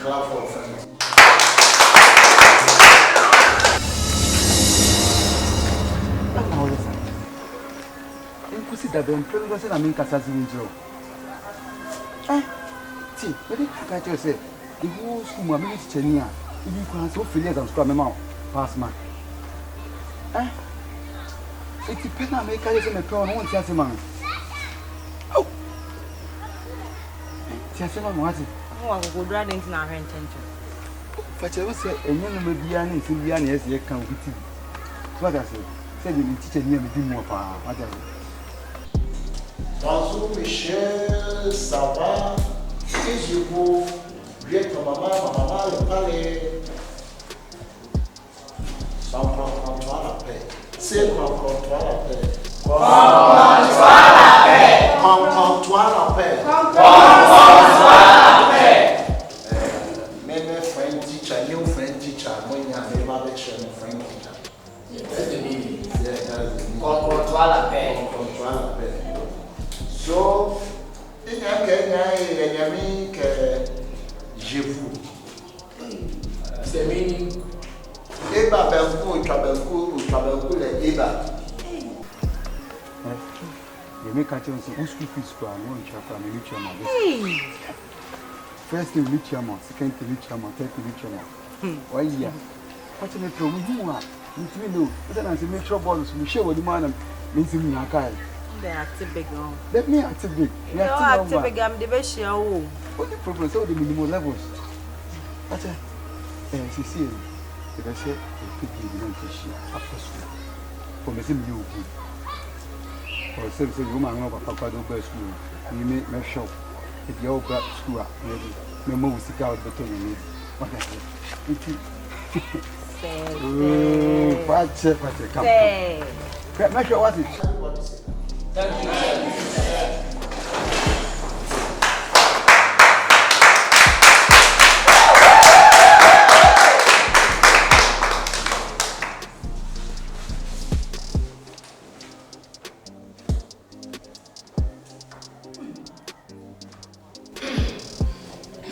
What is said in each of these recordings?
Clap for friends. That the employer was in a main Cassazin Joe. See, what did you say? The whole school, my minister, if you can so feel as I'm scrumming out, pass man. It's a pen I make a crown, one Chassaman. Oh, Chassaman, what's it? Oh, I would rather into our intention. But I was saying, and young Median is in the end, yes, you can with you. What I said, you teach me a more power. What I Bonjour Michel, ça va? Si je vous viens ton maman le palais. Sans comprendre la paix. C'est comprends-toi la paix. Comprends-toi la paix. Comprends-toi la paix. Comprends-toi la paix. Même friend teacher, new friend teacher, moi il y a never been shown friend teacher. That's the meaning. Yeah, that's the meaning. Comprends-toi la paix. Comprends-toi la paix. So, il y a quelqu'un que je vous. C'est the meaning. Eba Belkou, le Eba. You make a chance to school fees for one chapter and reach your mother. First, you reach your mother, second, you reach your mother, third, you reach your mother. Why, yeah. What's in the problem? You are. You know, but then I say, make sure balls, we share what the man means in your car. They active big on. Let me active big. You are active big, I'm the best year. What the problem is all the minimum levels. But, she see, if I say, you pick you don't fish after school. For me, you good. Or say, you man over Papa do best school. You make sure if you all got school, maybe no more will seek out the tone you need. What I say. What's it? Come. Make sure what it. Thank you.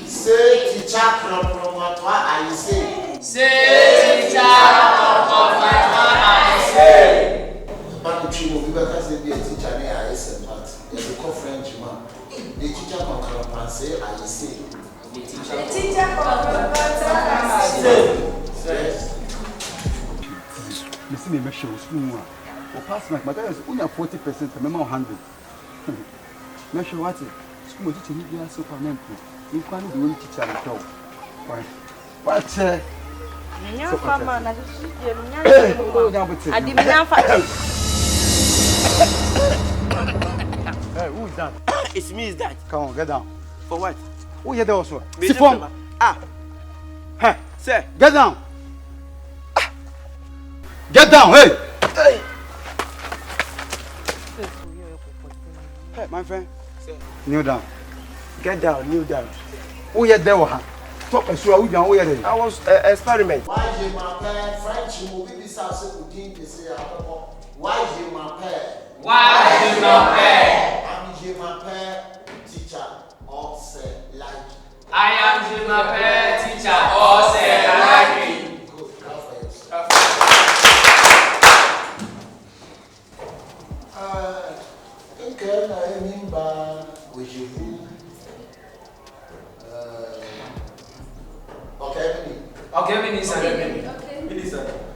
C'est teacher comprends-toi à ici. C'est teacher comprends-toi à ici. Pas de chimo, vous pouvez faire des teachers à ici, il y a des French man. Les teachers comprennent penser à ici. The teacher comprends-toi à ici. You see me measure school. Or pass my mother is only 40%, remember 100. Measure what it? School teacher, you are so permanent. You can't do it, teacher. Why? What's it? I didn't know. Hey, who is that? It's me, is that? Come on, get down. For what? Who you there also? Sit down. Hey, Sir. get down. Get down, hey. Hey, my friend. Sir. Kneel down. Get down, kneel down. Who you there? Talk as well. Who you there? I was experiment. Why je m'appelle French movie this house could think they say why je m'appelle? Why do not pay? I'm je m'appelle teacher or say like. I am the Mapel teacher or say library. Good, clap for yourself. Okay, I remember with you. Okay, Minister.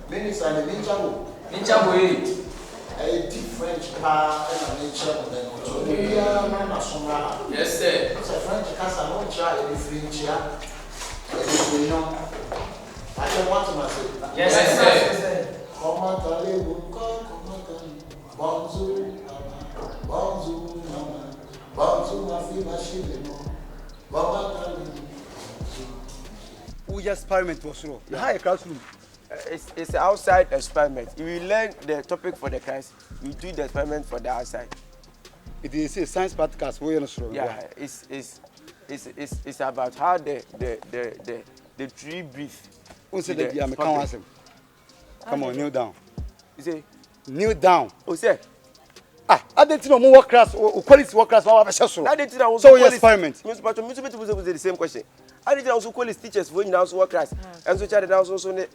Minister, the Ninja Ninja boy. a French car and a nature of the Nigeria. Yes, sir. It's a French casa, no child, any French here. I don't want to say. Yes, sir. Bonjour, mama. Bonjour, ma fille, ma chérie. Who just experiment was through? The higher classroom. It's outside experiment. If we learn the topic for the class, we do the experiment for the outside. It is a science podcast. Where you know? Yeah, it's about how the tree breathe. Who said that? Yeah, me can't answer. Come on, kneel down. You say, Kneel down. oh, sir. I didn't know more work class or quality work class. That didn't know. So we experiment. The same question. I did also call his teachers when you also work class. And so child also ne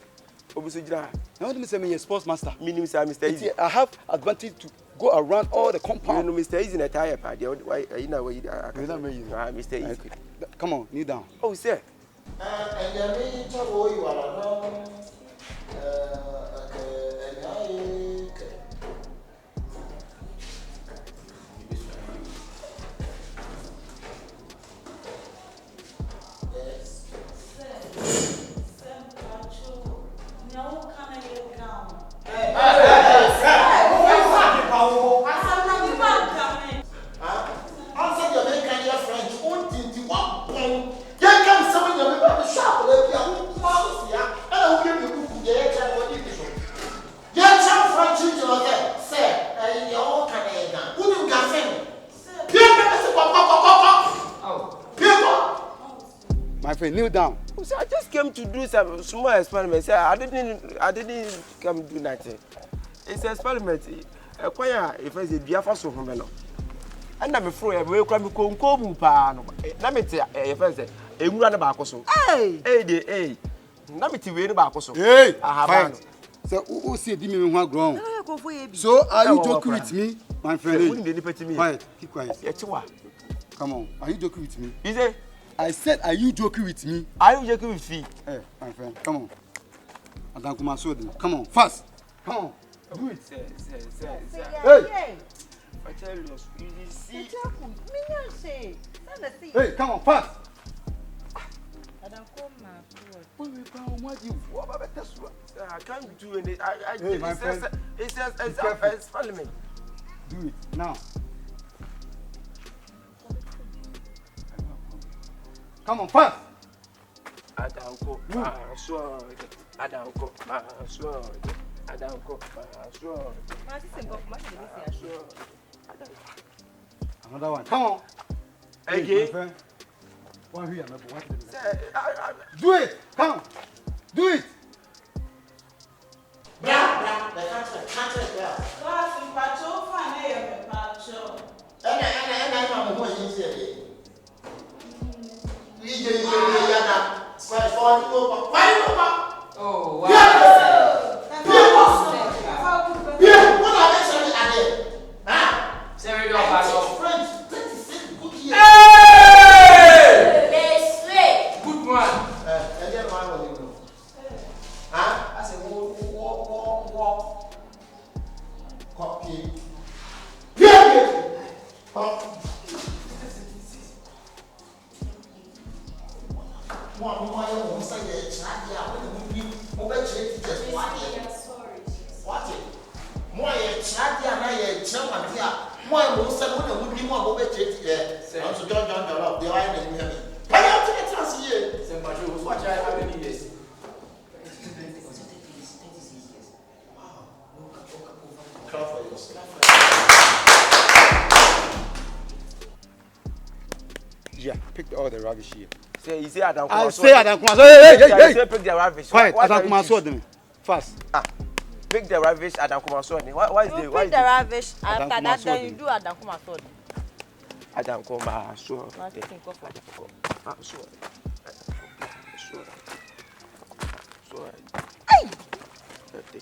obusujira. Now let me say me a sports master. Meaning Mr. Easy. I have advantage to go around all the compound. You know Mr. Easy in a tire party. Why you know where you are? Mr. Easy. Come on, kneel down. Oh, sir. And you mean to go you are alone. My friend, kneel down. I just came to do some small experiment. I didn't come do nothing. It's an experiment. If I say Biafra so humelo. And I'm afraid we come to pa. Na me te if I say ewura na ba akoso. Hey. Na me te we na ba akoso. Hey. Fine. So who see di me ho ground. So are you joking with me, my friend? Quiet. Keep quiet. Come on. Are you joking with me? Is it? I said, are you joking with me? Are you joking with me? Hey, my friend, come on. Adankuma Sodi. Come on, fast. Come on. Do it. Hey! Hey, come on, fast. I can't do anything. Hey, my friend. It's an experiment. Do it now. Come on, fast. Adanko, Adanko, Another one. Come on. Again. Hey, my friend. One here, do it. Come. Do it. Bra, the country, bra. Oh, wow. Good one. Yeah, pick all the rubbish here. You say Adankuma. I say Adankuma. Hey. Pick the rubbish. Quiet, Adankuma Sodi. Fast. Pick the rubbish, Adankuma Sodi. Why is the pick the rubbish after that, then you do Adankuma Sodi. Adankuma Sodi.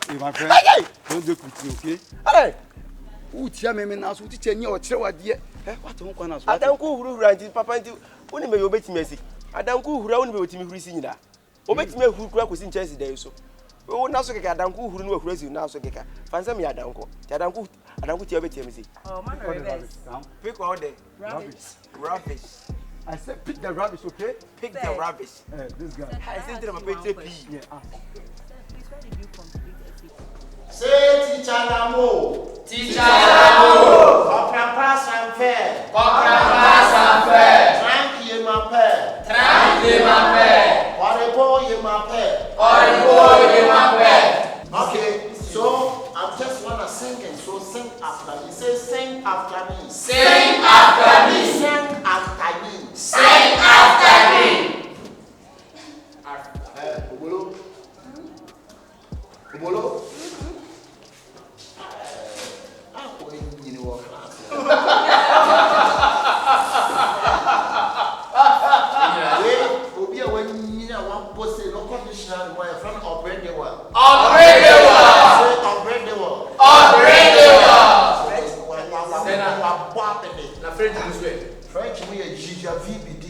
Hey, my friend. Don't joke with me, okay? Hey! Who tell me now? Who teach you or tell what dear? What don't want us? Adanku huru ranti papa nti woni me obetimi asi. Adanku huru woni me otimi huru si nyina. Obetimi huru kura kosi nchesi dey so. O na so keke adanku huru no huru asi na so keke. Fansa me adanku. Ti adanku ti obetimi si. Oh, man, reverse. Pick all the rubbish. I said pick the rubbish, okay? Pick the rubbish. This guy. I said to my pay P. Yeah. Please, where did you complete it? Say teacher Lamo. Teacher Lamo. Papa Sanfé. Tranquille ma père. Horrible ye ma père. Okay, so I just wanna sing and so sing after me. Say sing after me. Sing after me. Sing after me. Sing after me. Obolo. Obi a no posse, no conditional, my friend of Brendewa. French, we are Gija VBD.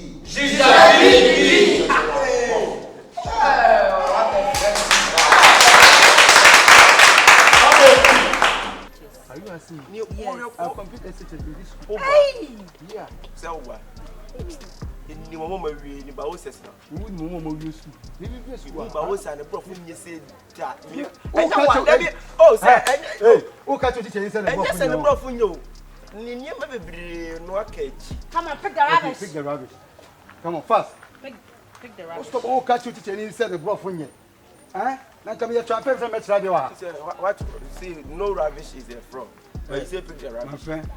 Are you asking me? Yes. I'll complete the in this school. Yeah. So what? Ni mama mawie ni ba wo sesna. Who no more use school? Maybe yes, Wo ba wo sa ne bro fu nye se da. Oh, say, hey, who catch you teacher inside the And box? yes, and the bro fu nyo. Ni nyema bebre no akachi. Come on, pick the rubbish. Pick the rubbish. Come on, fast. Pick the Oh, rubbish. stop. Who catch you teacher inside the box? Eh? Now come here, try to from extra day. What? See, no rubbish is a fraud. But you say pick the My rubbish. friend.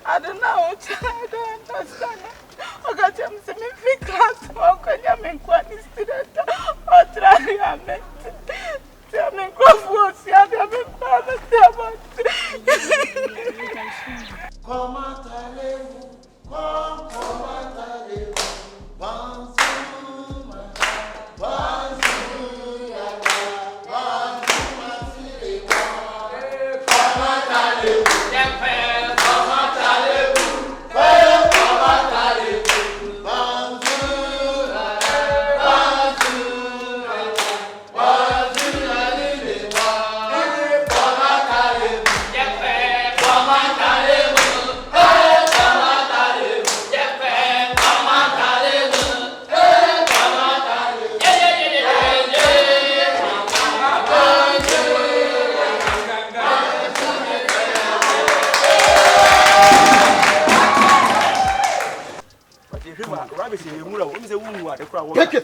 I don't know. I don't understand. Okay, I'm saying class. Okay, I'm in quality student. Or try to I'm in crosswords. I'm in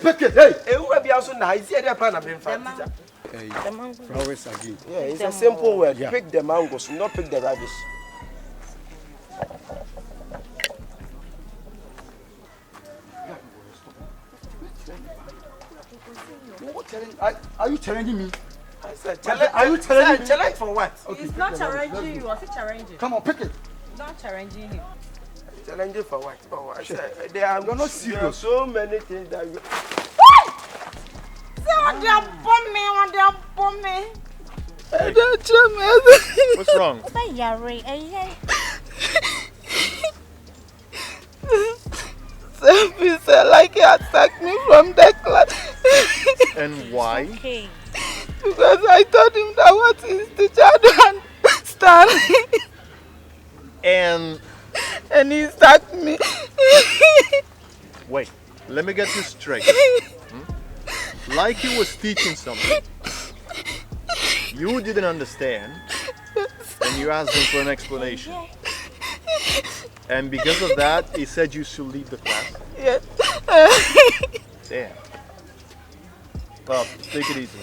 Pick it, hey! Flowers again. Yeah, it's a simple word. Yeah. Pick the mangoes, not pick the rubbish. Are you challenging me? I said, Are you challenging me? challenge for what? Okay, It's not challenging you. I said challenging. come on, pick it. Not challenging you. Challenge for what? Oh, I said, there are You're not serious. there are so many things that you. What's wrong? Sir, like he attacked me from the class. And why? Okay. Because I told him that what his teacher don't understand. And he sacked me. Wait, let me get this straight. Like he was teaching something. You didn't understand, and you asked him for an explanation. And because of that, he said you should leave the class. Yes. Damn. Well, take it easy.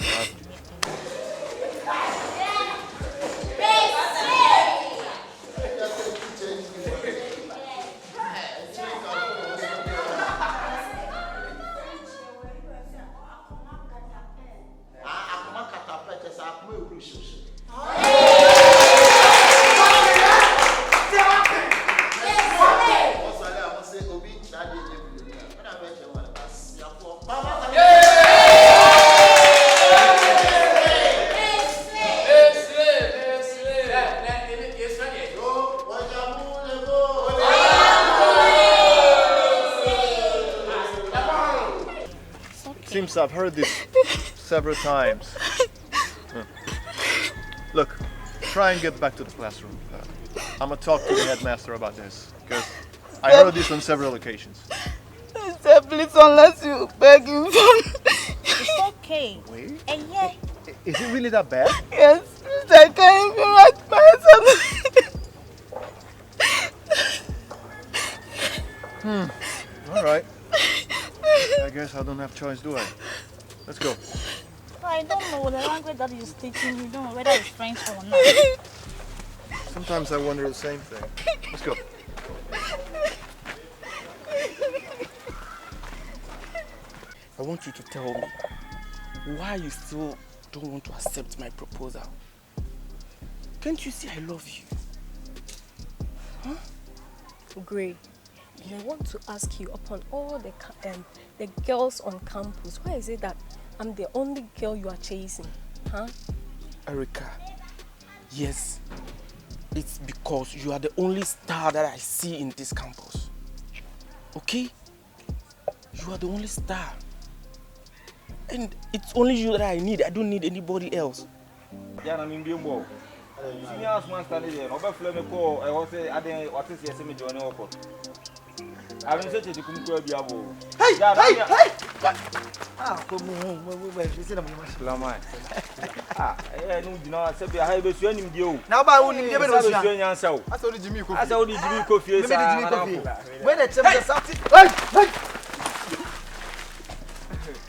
Seems I've heard this several times. Look, try and get back to the classroom. I'm gonna talk to the headmaster about this because I heard this on several occasions. Sir, please, unless you beg him. It's okay. Wait, And yeah. is it really that bad? Yes, please, I can't even write myself. All right. I guess I don't have choice, do I? Let's go. I don't know the language that he's teaching. You don't know whether it's French or not. Sometimes I wonder the same thing. Let's go. I want you to tell me why you still don't want to accept my proposal. Can't you see I love you? Huh? Gray, and I want to ask you, upon all the girls on campus, why is it that I'm the only girl you are chasing? Huh? Erica, yes, it's because you are the only star that I see in this campus. Okay? You are the only star. And it's only you that I need. I don't need anybody else. Yeah, I mean, being bold. You ask one standing there. Over Fleming call, I was saying, I didn't what is your journey over. I haven't said you couldn't go be able. Hey! Ah, come on, listen to me, Lamai. Ah, I know, I said, I have a swing you. Now, by only give it a swing yourself. I saw the Jimmy Coffee. I saw the Jimmy Coffee. When it's something.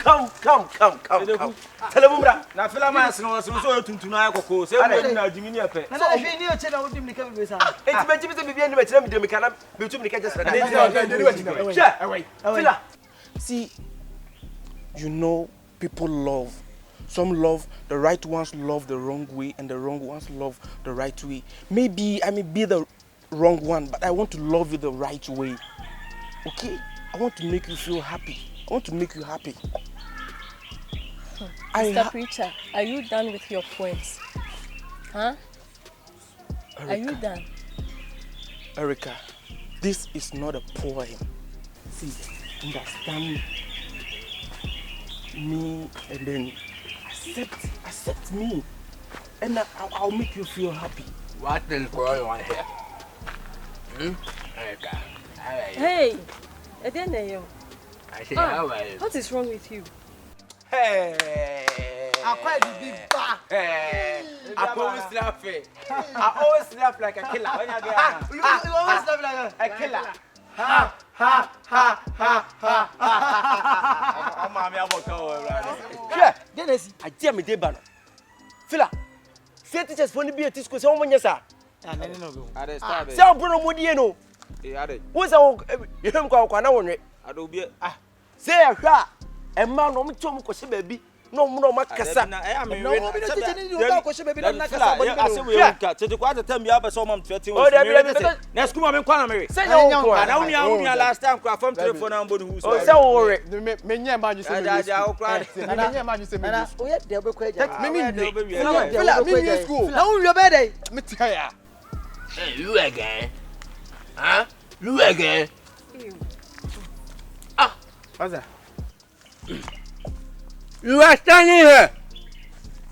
Come. Tell him that. Now, Philamas knows so to know Coco. Say, I didn't know Jimmy. No, if you knew a channel with him, become with us. It's better to be in the mechanic between the catches. See, you know, people love. Some love, the right ones love the wrong way, and the wrong ones love the right way. Maybe I may be the wrong one, but I want to love you the right way. Okay? I want to make you feel happy. I want to make you happy. Mr. Preacher, are you done with your poems? Huh? Erica, are you done? Erica, this is not a poem. See, understand me and then accept me. And I'll make you feel happy. What is going on here? Erica. Hey, Adenayo. I say, how are you? What is wrong with you? Hey! I'm quite big back. Hey! I always laugh like a killer. When you always laugh like a killer. Ha! I'm about to go around. Yeah, Dennis, I tell me, Debano. Fila, say teachers for the beauty school, so when you say, so Bruno Modiano. What's our you don't go on? I don't be say a shot. A man no me tom ko se baby no mo makasa I mean no be teaching you about ko se baby na kasa but I say we ka to kwa the time you have so mam 13 na school me kwa na me say no kwa na unia last time kwa from telephone na mbodi hu so say worry me nya ma you say me me nya ma you say me o ye de be kwa ja me me school na unia be dey me tia hey you again huh you again ah what's that? You are standing here.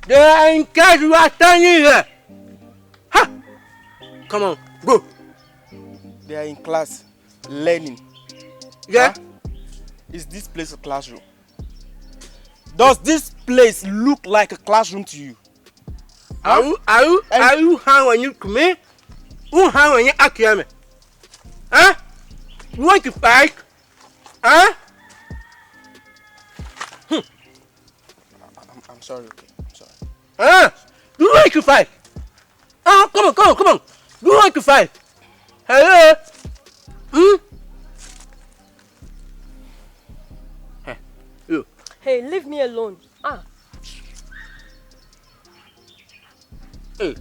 They are in case you are standing here. Ha! Come on, go. They are in class, learning. Yeah? Huh? Is this place a classroom? Does this place look like a classroom to you? Are you hang when you come in? Who hang when you akiyame? Huh? You want to fight? Huh? I'm sorry, okay. I'm sorry. You want to fight? Oh, come on. You want to fight? Hello? Hey, you. Hey, leave me alone. Hey,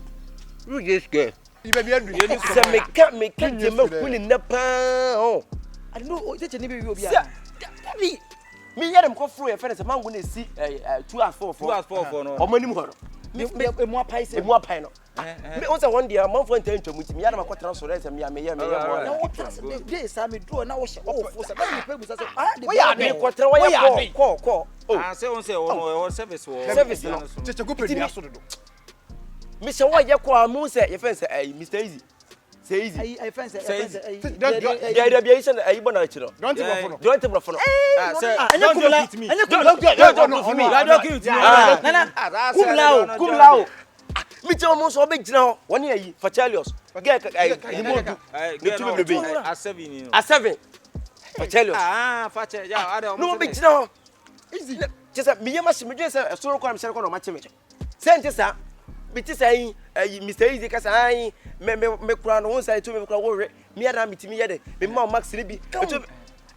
you just get. Say me can't je me kuni na pa oh. I don't know. That's any baby you be. Daddy, me hear them go through your friends. Man go na see 2 as 4 no. O mani mu ho. Me mo apai no. Me on say one day man for ntento muti me hear them kwatra so say me me mo. Na what dey say me draw na wo she oh for say na me pegu say we ya dey kwatra we ya call. Ah say on say o service no. Cheche go pedi aso dodo. Me say what ya call mu say your friend say Mr. Easy. Say easy. I fancy. There be ison ayi bona chiro. Don't brofo no. Say don't hit me. Don't kumlao. Me tell mo so be gina ho. Woni ayi Fachelios. Get ayi mo du. A7. Fachelios. Fachel. Yeah, no be gina ho. Easy. Just me yema me dwen say so kwa me se kwa no ma cheme. Say ntisa biti say Mr. Easy kasa ai me kura no won say to me kura wo re me ara mitimi ye de me ma max ni bi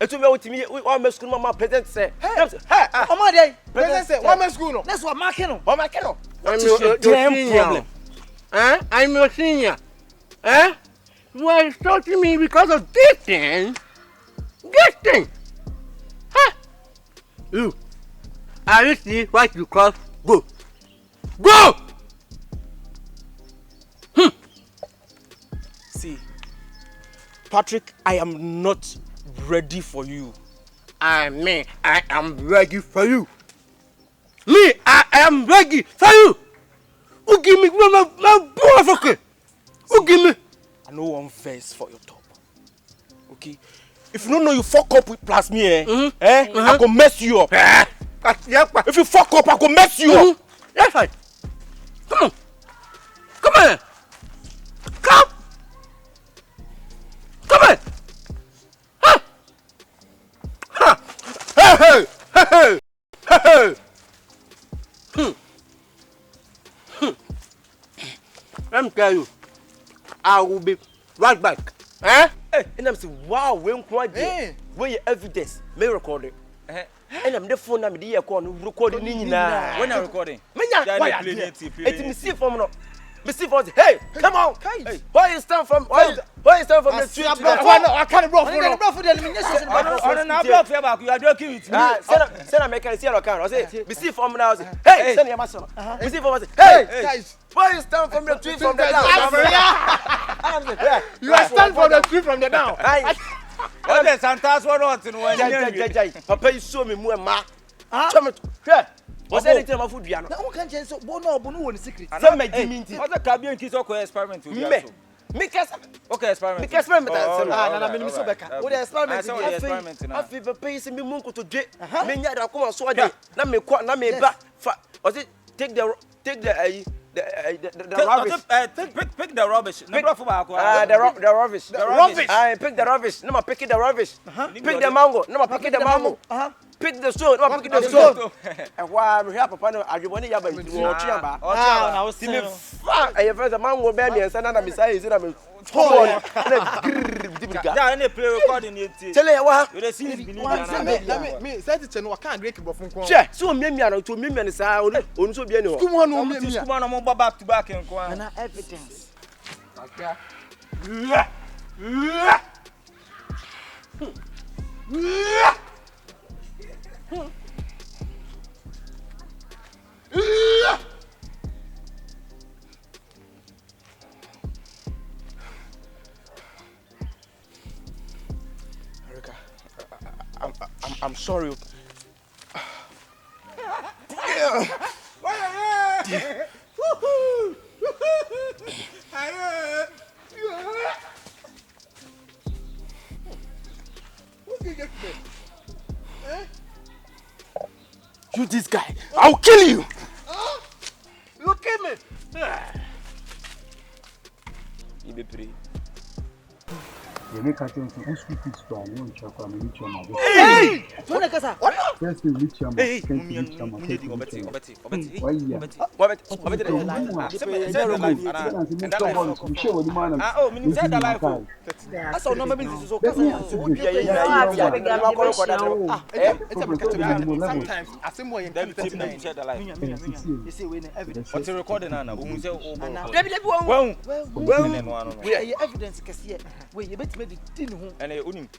Etu me wotimi o me school mama present say. Hey, Oma dey. Present say, what me school no? That's what marking no. O mark no. What is your damn problem? I'm your senior. You are insulting me because of this thing? This thing? You. I will see what you call go. Go! See, Patrick, I am not ready for you. I am ready for you. Me, I am ready for you. Who give me my boy? Who give me? I know one verse for your top. Okay? If you don't know you fuck up with plus me, I go mess you up. If you fuck up, I go mess you up. That's right. Come on. Come on. Come. Come on. Hey. Let me tell you, I will be right back. Hey, and I'm saying, wow, when quite where your evidence may record it. And I'm the phone I'm the recording now. When I'm recording. It's me see from no. Me see from hey, come on. Why you stand from why you stand from the street? I can't bro for the elimination. I block for back. You are joking with me. Send a mechanic here can. I say, me see from now. Hey, send your master. Me see from hey, guys. Why you stand from the tree from the down? You are stand from the tree from the down. What the Santa's one on to one. Papa, you show me more ma. What's anything about food? Now, who can change so bono one secret? Some may diminity. What the cabin kids or experiment with me? Make us okay, experiment. Make experiment. What the experiment? I feel the pace in me munko to jet. Many other come on so day. Na me kwa na me ba. Was it take the rubbish. Pick the rubbish. The rubbish. I pick the rubbish. No, pick the rubbish. Pick the mango. No, pick the mango. Pick the stone. No, pick the stone. And why I'm here, Papa? I want to have a chiamba. I was seeing I have heard the mango baby and Sanada Messiah. I'm yeah, any play recording it. Tell you what? You see me. Say it no, I can't break it from. Che, so me to me and say on so bien. Come on back to back and evidence. Okay. I'm sorry. You this guy, I'll kill you. Look at me. You be pretty. You make a chance to who's with this one, you check on me, Hey! First, you reach your hey, and you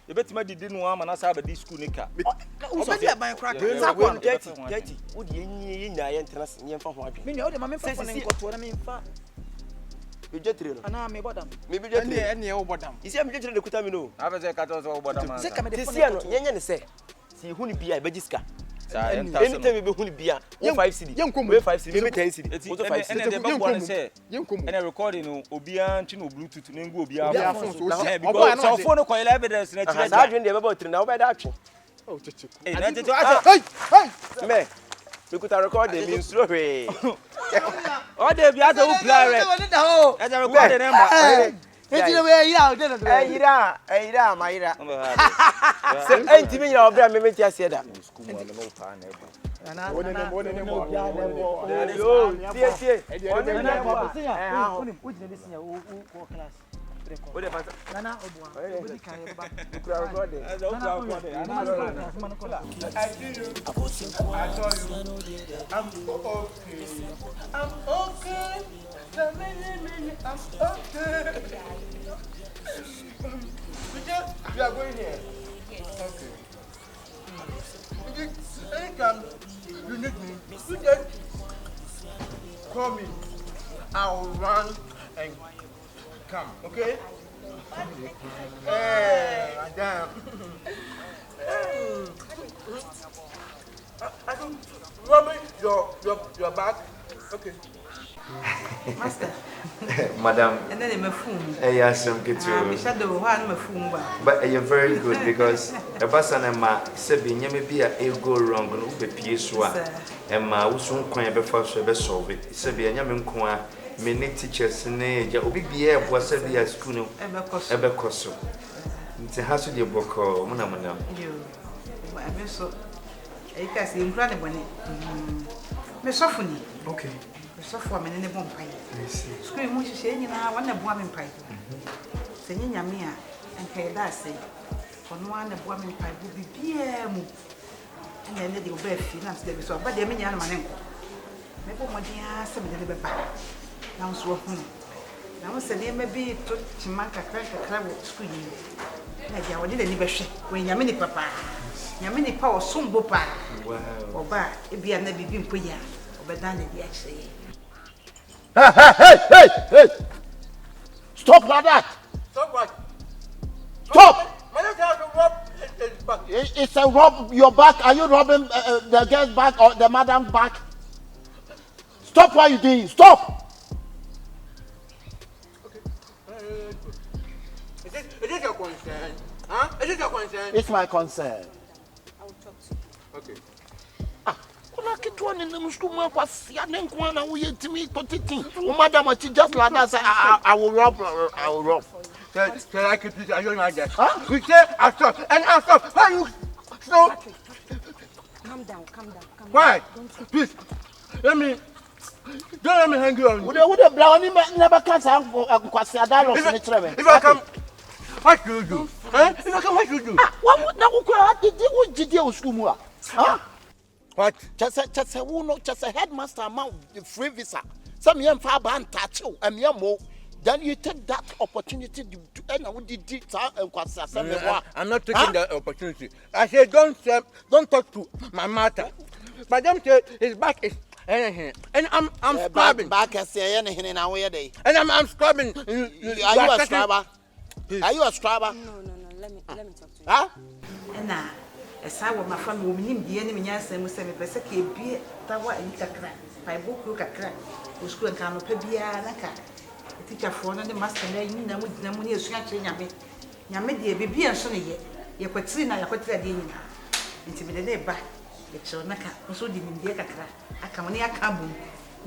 bet me didn't want to have a school nika. Would you entrance in your family? Maybe any over them. You see, I'm getting the Kutamino. I was a cat over them. Say, see who be a Bejiska. Anytime we be beer, 5 city, young come 5 city, maybe 10 city. And a recording Obian Chino Bluetooth and go be our phone coil evidence. I didn't ever to know by that. Oh, hey, we could record the means slowly. Oh, there be other who as a recorded number. Hey, Myra. Say, ain't even your brand, maybe I said that. What if I Nana Obwa. Odi kan ye ba. I see you. I saw you. I'm okay. I'm okay. I'm okay. You are going here. Okay. Anytime you need me, you just call me. I'll run and come, okay? Hey, madam. I don't rub your back. Okay. Master. Madam. And then I'm a fool. Yes, I'm good too. But you're very good because a person and my Sebi, maybe a go wrong, no be PSwa, and my Usun coin before she be solve it. Sebi and Yamin Kwa, many teachers in age, Obi be was Sebi at school, Ebecoso. It's a house with your book or Monamana. You, I miss so. I guess incredible. Miss Sophony. Okay. So for me in the bomb pie. Scream what you say, you know, I want a woman pie. Singing Yamia and pay that say. For one, a woman pie would be beer. And then they will bear finance, they will so, but they mean young man. Maybe one dear, some little bit back. Now, so now, say they may be to Chimanka crack a crab screen. Like I didn't even shake when Yamini papa. Yamini power soon bopa. Wow. Or bad, it be a never been put ya. But then it actually. Hey! Stop like that! Stop what? Stop! Back. It's a rob your back. Are you robbing the girl's back or the madam's back? Stop what you're doing. Stop! Okay. Is it your concern? Huh? Is it your concern? It's my concern. I will talk to you. Okay. Madam, just like that, I will rob. Can I keep this? I don't like that. Huh? We say I stop and I stop. Why you stop? Calm down. Why? Please, don't let me hang you on. Would the brownie never catch up? If I come, what should you do? Huh? If I come, what should you do? What did you do? Huh? What? Just a headmaster amount free visa. Some young father and touch you and young more. Then you take that opportunity to end what did it. I'm not taking that opportunity. I said don't talk to my matter. Madam said his back is anything. And I'm scrubbing. Back as anything in our day. And I'm scrubbing. Are you a scrubber? Are you a scrubber? No. Let me talk to you. Huh? And as I was my family, woman, the enemy, yes, and was semi persecute be that what you can crack. My book look at crack. Who school and come up a beer and a cat. The teacher for the master, and you know, with no money, scratching Yammy. Yammy, baby, and sonny yet. You could see now, I could tell you. Intimidate back. It's your neck, so didn't be a crack. I come near Kabu.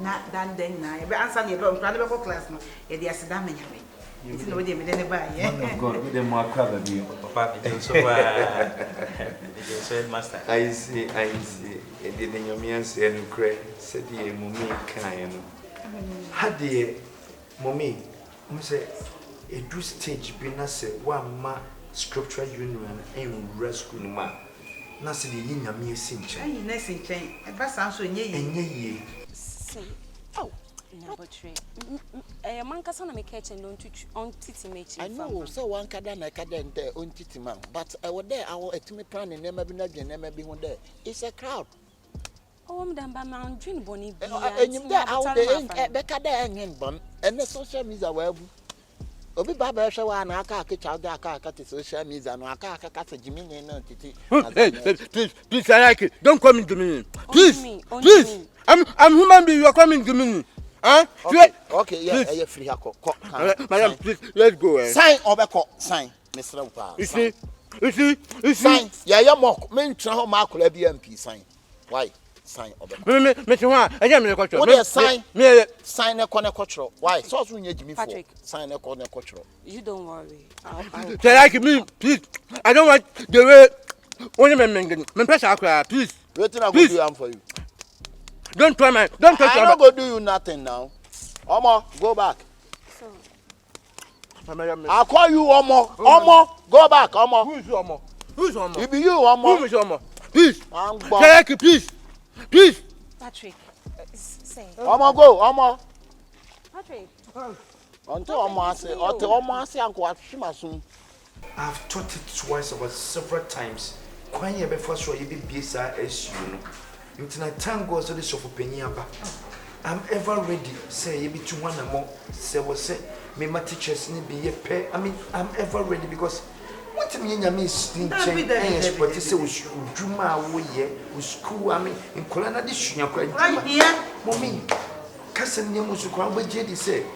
Not done then, I answer your incredible class. Yet the Asadam and Yammy. It's no idea, then buy. God, with them more cover you, Papa. Master. I see. It didn't your man say, and cray, said the mummy kind. Had the mummy, say, a do stage being a say, one ma scriptural union and rescue ma. Nasi the yin of me cinch. I nursing chain, and pass answer ye. Oh. A man can make kitchen on titty mate. I know, so one can I can there on titty man, but I was there, our ultimate plan and never been never been there. It's a crowd. Oh, I'm done by my dream bonnie. And you there out there, Becca there and bun, and the social media web. Obi Baba show an aka kitchen there, cat social media, and aka cat a Jimmy and titty. Please, I like it. Don't come into me. Please. I'm human being, you are coming to me. Huh? Okay, yeah, you're free. Madam, please, let's go. Sign or back sign, Mr. Opa. You see? Sign. Yeah, mock. Men try Mark BMP sign. Why? Sign or back. Mr. One, I am a culture. What is sign? Sign a corner cultural. Why? So we need me for sign a corner cultural. You don't worry. Say like me, please. I don't want the way. Only my pressure, please. What I will do for you. Don't try my. Don't touch. I'm not going to do you nothing now. Omo, go back. So, I'll call you Omo. Go back, Omo. Who is Omo? Who's Omo? It be you, Omo. Who is Omo? Please. Cherokee, please. Please. Patrick, say. Omo, go, Omo. Patrick. Until Omo say, Uncle Shimasun. I've taught it twice over several times. When you first show you be BSA SU. You thank God so this of opinion. I'm ever ready. Say you be 2 1 more. Say what say. Me my teachers need be pay. I mean, I'm ever ready because what me and me slim change. But you say we Juma we school. I mean, in Kolana this right here. Mommy, cousin Yamusu Kwan we JD say.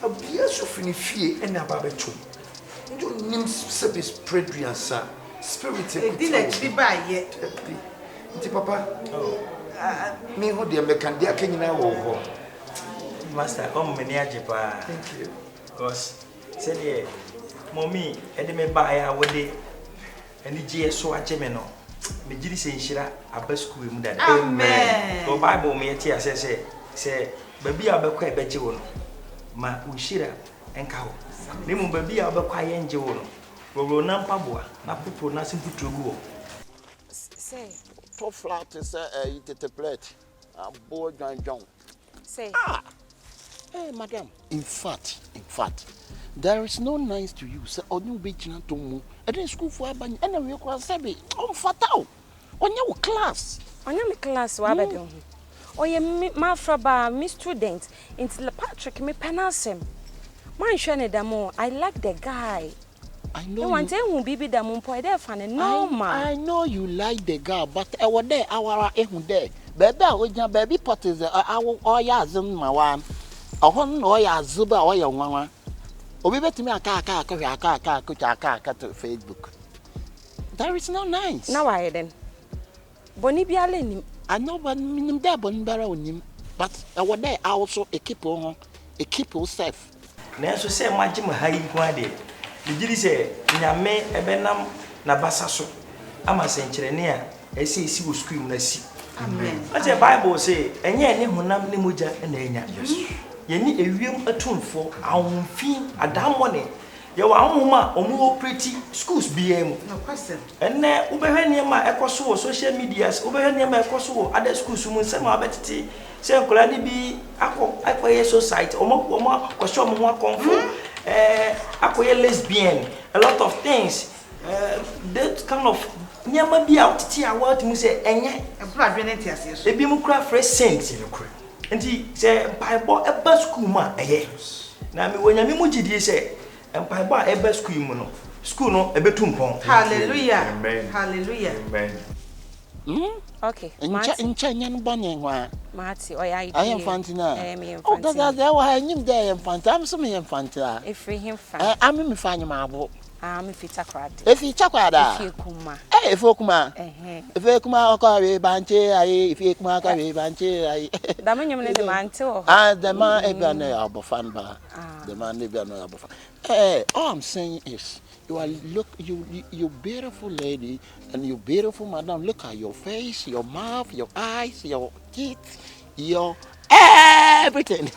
A beer so fini fee and a babetu. You don't name service predrian sir. Spirit didn't be by yet. Papa. Me who the American dear king now. Master, many ajipa. Thank you. Because said mommy, and me buy a wedding and the GS so a gemino. Me jiri say shira a best school in that. Amen. Go Bible me at say, baby, I'll be quite better. Ma ushira and cow. Nemo baby, I'll be quite angel. Go non pabua, not people, nothing to go. Say, top flat is a plate. A boy John. Say, hey, madam. In fact, there is no nice to you. Say, on you be to move. And then school for a band, and we can say, oh, fatal. On your class. On your class, Wabadon. Oh, you my fraba, me student, until Patrick me penasem. Man, Shane Damo, I like the guy. I know. You want to be the moon point there, funny. No, man. I know you like the guy, but I was there, our there. Baby, pot is our oyazum, my one. A hon oya zuba oya one. Or we bet me a car to Facebook. There is no nice. Now I then. Bonibia Lenny. I know but minim there bonibara on him, but I was there also a keep yourself. Nanso say magim hayi kwade. The jiri say nyame ebenam na basaso. Ama senkyerene a esi esi wo school na si. Amen. What the Bible say, enye ne honam ne moja na enya. Yes. Ye ni ewiem atumfo awonfin adamone. Ye wa ahoma omo operate schools BM. No question. Enne ubehwe niam ekoso wo social medias, ubehwe niam ekoso wo other schools mu nsem abetiti. Say nkola ni bi akoye society omo kwasho mo akonfo akoye lesbian, a lot of things. That kind of nyama bi out ti award mu say enye adwene ntiase so. Ebi mu kra fresh saint no kra. Enti say Bible eba school ma eye. Na me wonyame mu gidie say Bible eba school mu no. School no ebetu mpon. Hallelujah. Amen. Hallelujah. Amen. Okay. Ncha nyan banye hwa. Mati, oh, I am Fantina. Oh, that's why I knew there. I'm some Fanta. If we him I'm in Fanny. I'm if it's a crowd. If you chakwada, if you kuma, if you kuma, if you kuma, okay, banche, if you kuma, okay, banche, the man you need the man too. The man, a fan bar. The man, all I'm saying is, you beautiful lady, and you beautiful madam. Look at your face, your mouth, your eyes, your teeth, your everything.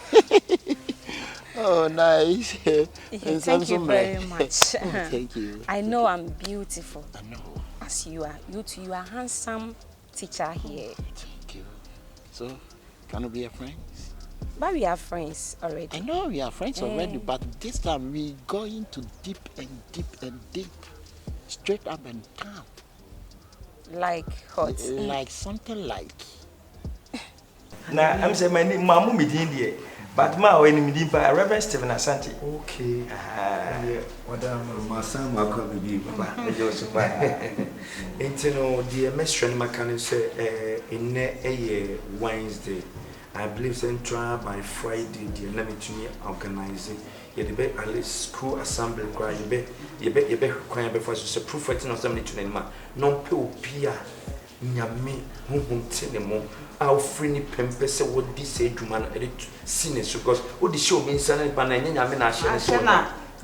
Oh, nice. Thank you very much. Thank you. I know I'm beautiful. I know. As you are. You are handsome teacher here. Thank you. So, can we be friends? But we are friends already. I know we are friends already, but this time we're going to deep and deep and deep. Straight up and down. Like what? Like something like. Now, I'm saying my name, Mamu Midindia. But ma when me by Reverend Stephen Asante. Okay. Yeah. Madam, my son will come be papa. Joseph. Intino the mestre mechanic say in a Wednesday. I believe central by Friday the let me to me organize it. You be at least school assembly cry you be require before so prophet no assembly to ma. Non pe opia nyame honhom tenemo. Our free pempe say what this say to man edit sinners because what the show means and banana na share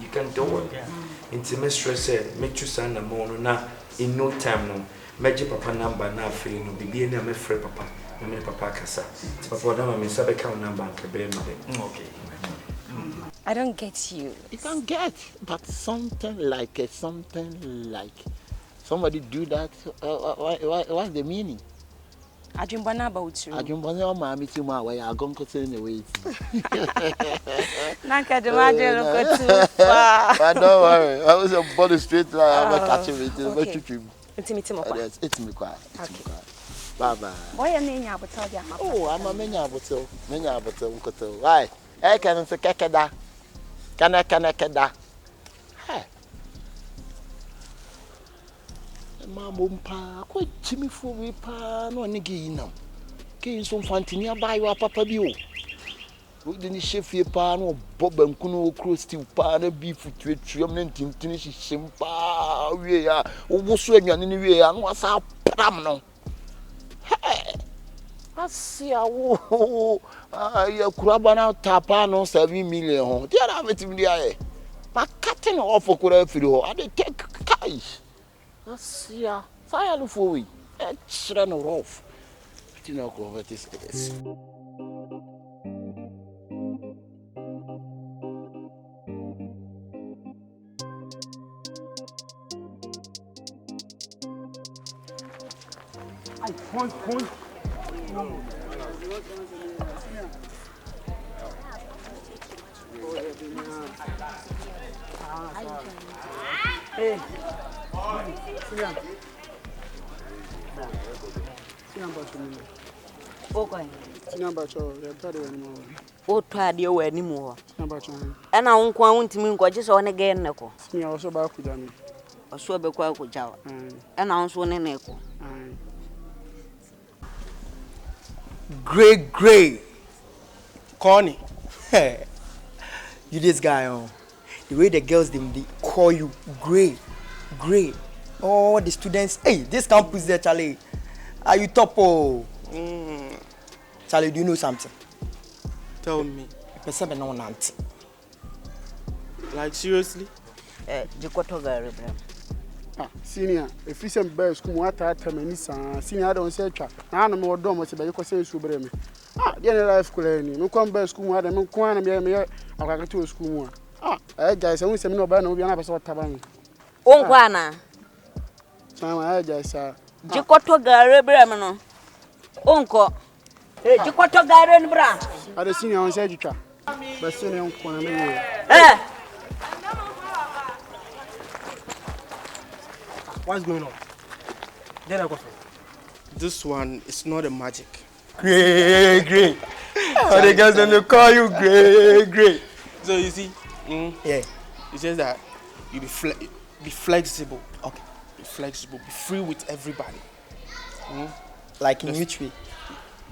you can do it. Intimate stress said make you send a mono na in no time no magic papa number na free no be na me free papa me papa kasa papa da me sabe count number ka be me okay I don't get you. You can get, but something like somebody do that. What's the meaning? Ajumbana about you. Ajumbana o mama ti mu away agon ko say na wait. Nanka de ma de look too far. But don't worry. I was a body straight line. I'm catching it. It's me Timo. Yes, it's me quiet. Bye bye. Boy and nya bottle dia ma. Oh, I'm a menya bottle. Menya bottle nkoto. Why? E kan se kekeda. Kana keda. Hey. Mamumpa, quite Timmy for we pa no niggy now. King some fantinia buy your papa bio. We didn't chef your pan or bob and kuno crusty pan beef to a triumphant in Tinish simpa. We are almost when anyway, and what's our pram no. Hey, I see a woo. Your crabana tapano 7 million. Dear, I'm it in the eye. But cutting off for Kurafiro, I take cash. Asia, fire for we. It's run off. You know, over this place. Point. Hey. Okay. Number 2, you're tired anymore. O twade o anim ho. Number 2. E na wonko wontimi nkoje so ne ge nneko. Me also ba ku jami. Oso be kwa ku jawa. E na wonso ne neko. Great. Connie. You this guy on. The way the girls they call you great. All the students, hey, this campus there, Charlie. Are you top? Charlie, do you know something? Tell me. Person no nanti. Like seriously? Jikotoga Senior, if you send bear school, what I tell me, senior, I don't say trap. I don't know what Domo said, you can say Subreme. The life school, no come bear school, I don't know, I got to school. Guys, I won't say no banner, we are not so tabang. Onkwana. I just Jikotoga Rebremano. Onko. Jikotoga Renbra. I don't see on said you trap. But senior, What's going on? Then I go. This one is not a magic. Great. All the girls don't call you great. So you see, yeah, it's just that you be flexible. Okay. Be flexible. Be free with everybody. Like in which way?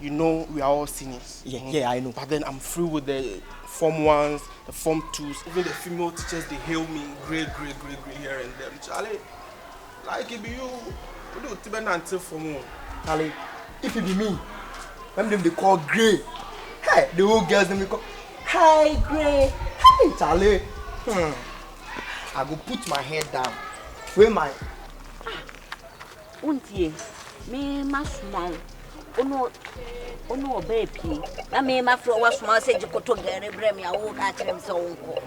You know we are all seniors. Yeah, I know. But then I'm free with the Form 1s, the Form 2s. Even the female teachers, they hail me great here and there. Charlie, like it be you. We do Tibetan until Form 1. Charlie, if it be me, when them they call Grey, hey, the old girls them they call, hi Grey, hi Charlie. I go put my head down. Where my? Untie, me masuma. Ono baby. Na me ma fro wa suma se Jikotoga Rebrem ya wo ka kire mse wonko.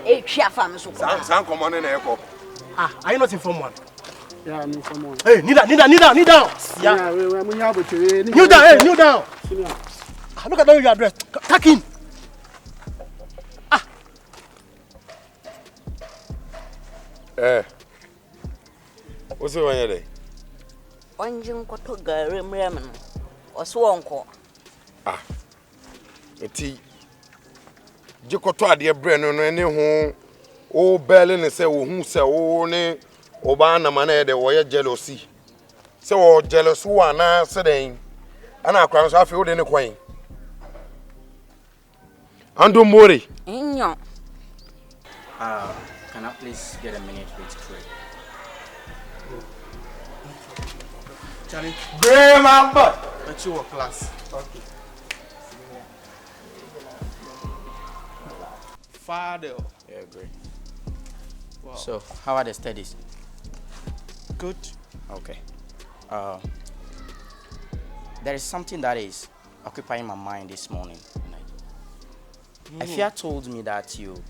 E twa fam so ko. San common na eko. Are you not in Form 1? Yeah, I'm in Form 1. Hey, kneel down. Yeah, kneel down. Look at your address. Tuck in. What's the one here? Onjin Jikotoga Rebrem no. Oso wonko. Eti Jikoto ade bre no ne ho o bele ne se wo hu se wo ne oba na ma na de wo ye jealousy. Se wo jealous wo na se den. Ana akwa so afi wo de ne kwan. Ando Mori. Inyo. Can I please get a minute with Craig? Charlie, Grey my butt. let you work class. Okay. Father. Yeah, great. Wow. So, how are the studies? Good. Okay. There is something that is occupying my mind this morning. Afia told me that you've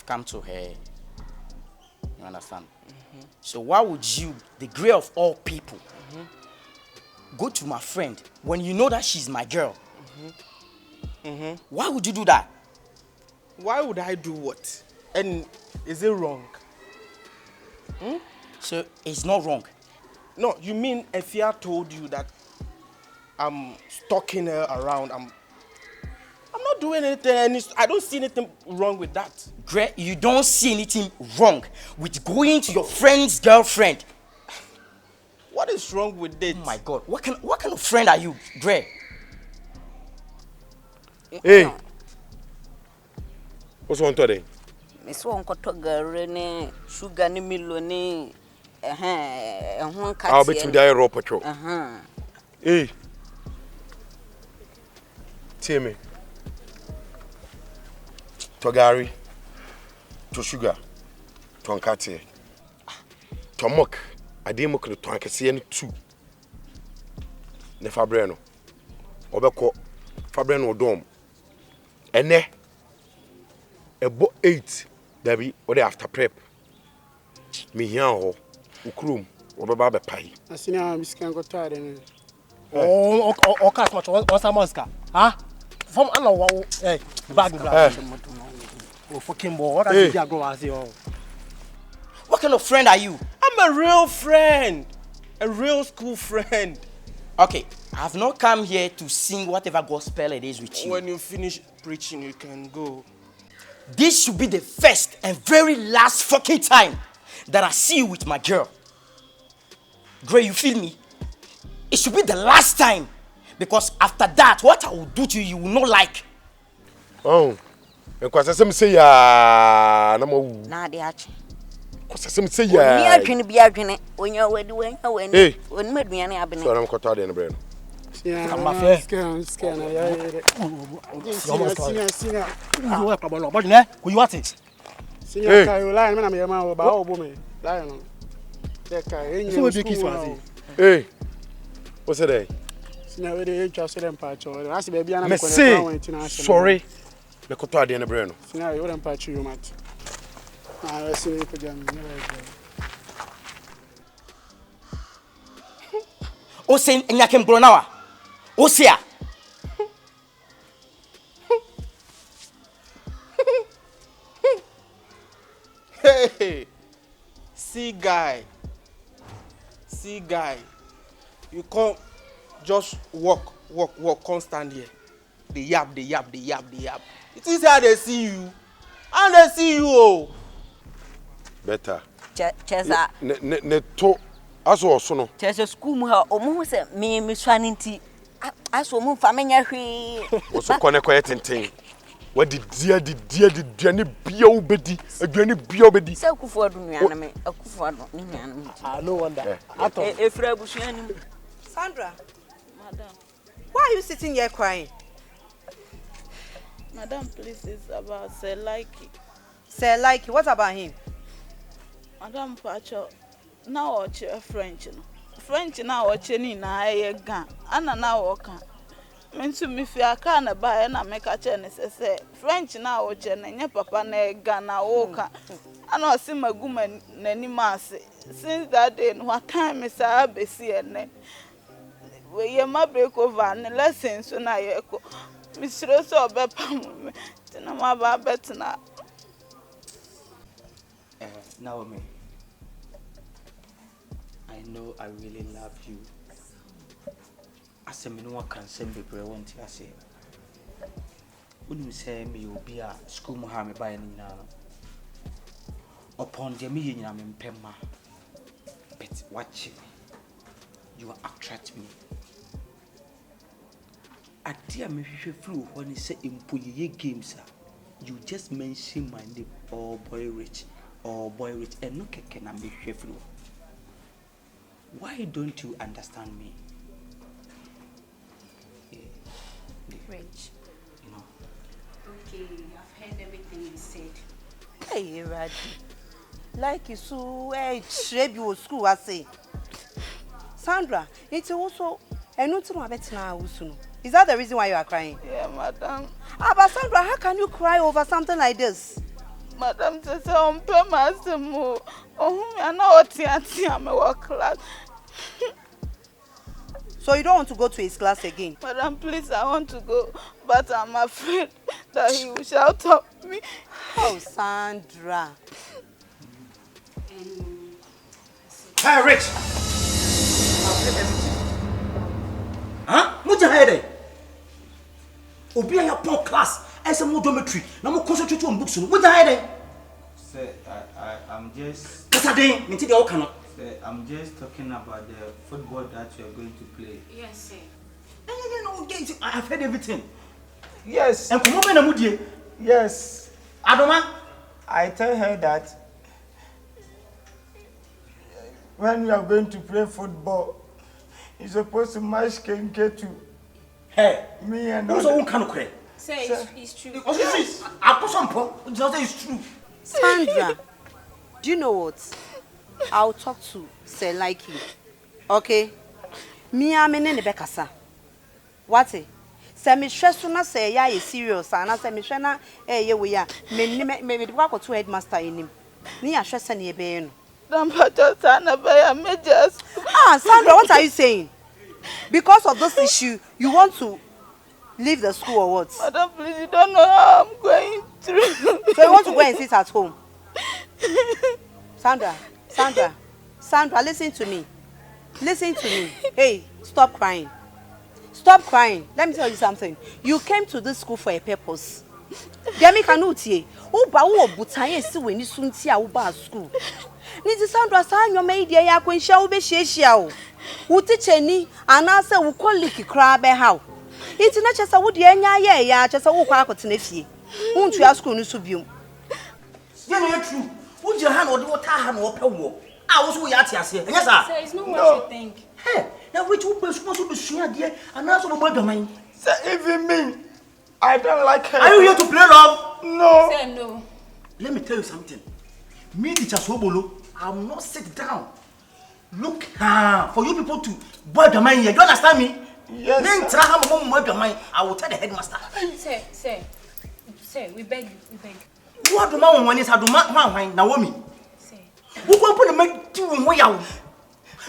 come to her. You understand? So why would you, the grey of all people, go to my friend when you know that she's my girl? Why would you do that? Why would I do what? And is it wrong? So it's not wrong. No, you mean Afia told you that I'm stalking her around? I'm not doing anything, and I don't see anything wrong with that. Greg, you don't see anything wrong with going to your friend's girlfriend. What is wrong with it? Oh my God, what kind of friend are you, Greg? Hey, what's on today? Miss Wonko Togarene, Sugar Milone, I'll bet you the raw patrol. Hey, Timmy, Togari, to Sugar, to Ankati, to Mock, I didn't mock the Tankasian too. Ne Fabreno, Obeko, Fabreno Dome, and ne about 8. Debbie, or the after prep. Me here, Ukrum, or Baba Pie. I see now Miss Can go tired. Oh, cast much on Samoska. Huh? From Anna, hey, bag. Oh, fucking boy, what are you going to say? What kind of friend are you? I'm a real friend. A real school friend. Okay, I have not come here to sing whatever gospel it is with you. When you finish preaching, you can go. This should be the first and very last fucking time that I see you with my girl. Gray, you feel me? It should be the last time. Because after that, what I will do to you, you will not like. Oh. Because I say ya no na de ache. Because I say ya. Me adwene bi adwene. Onya wedi weni. Oni maduane abene. So I'm kota de no brain. Yeah, I'm a fair. Scan. Yeah. Senior. You work about what you want it? Senior, you lie, man, I'm your man, but I'll boom. Lion. So we kiss one. Hey. What's it? Senior, we dey just them patch. That's baby and I'm sorry. Me kota de no brain. Senior, you don't patch you, mat. I see you again. O sen nyake mbro nawa. O sia. Hey, see guy, you come just walk, come stand here. They yap. It is how they see you, and they see you. Oh, better. Chesa. Ne to aso no. Chesa school mu ha omo se me swane nti aso mu fa menya hwe. Woso kone tenten. What did Diane Bia Bedi? Aduane Bia Bedi. Se akufo adu nuana me, akufo adu ni nuana me. Ah, no wonder. Efra busuani. Sandra, Madam. why are you sitting here crying? Madam, please, it's about Sir Likey. Sir Likey, what about him? Madam Pacho, now watch French. French now watching na aye gan. Ana now waka. Mentu mi fi aka na ba na meka che ne sese French na wo che na nya papa na ega na wo ka ana osi maguma nani maase since that day no time sa abesi ene we ye ma break over ne lesson so na ye ko mi siro so obepa mu tina ma ba betina Naomi, I know I really love you. As a minimum can send me want to say. When you say me will be a school Mohammed by any now. Upon the million I'm in Pema. But watch me. You attract me. I dear me through when you say in games, you just mention my name or boy rich and no can I make you through. Why don't you understand me? Rich. You know. Okay, I've heard everything you said. Hey, Radi. Like you so shrebi o school I say. Sandra, it's also a no to my betina usuno. Is that the reason why you are crying? Yeah, madam. But Sandra, how can you cry over something like this? Madam says I'm pay master mo. Oh, I know what I'm a work class. So you don't want to go to his class again? Madam, please, I want to go, but I'm afraid that he will shout at me. Oh, Sandra. Hey, Rich! Huh? What you heard? Obi a your class, as a dormitory. Now more concentrate on books. What you heard? Sir, I'm just. Casadine, me tell you cannot. Sir, I'm just talking about the football that you are going to play. Yes, sir. I have heard everything. Yes. And come on, Namudie. Yes. Adoma, I tell her that when we are going to play football, you're supposed to match Kenke to hey, me and who's the one kind of cray? Sir, it's true. It's true. Sandra, do you know what? I'll talk to Sir Likey. Okay? Me am in the Bekasa. What? Say me stress na say ya is serious and say me na ye we ya me work to headmaster in him. Ni a stress na ye be no. Sandra, what are you saying? Because of this issue, you want to leave the school or what? Madam, please, you don't know how I'm going through. So you want to go and sit at home? Sandra, listen to me. Listen to me. Hey, stop crying. Stop crying. Let me tell you something. You came to this school for a purpose. Demi kanutie. Uba wo butaye si we ni sunti a uba school. Ni ti Sandra sa anyo me dia ya kwensha wo be hyiehia wo. Wo teacher ni anase wo colleague kra be hawo. Iti na chesa wo de anya ye ya chesa wo kwa akotena fie. Untu ya school ni so biom. Yeah, no, true. Would you hand or do what I had no power? I was with Yatias here. Yes, sir. It's not what you think. Hey, now which will be supposed to be seen dear and also the mother mine. Sir, even me, I don't like her. Are you here to play love? No. Sir, no. Let me tell you something. Me, teacher Sobolo, I'll not sit down. Look, for you people to boy the mind here. Do you understand me? Yes. I will tell the headmaster. Sir, we beg you, we beg. What do my one is? I do not want Naomi. Who will put a make two way out?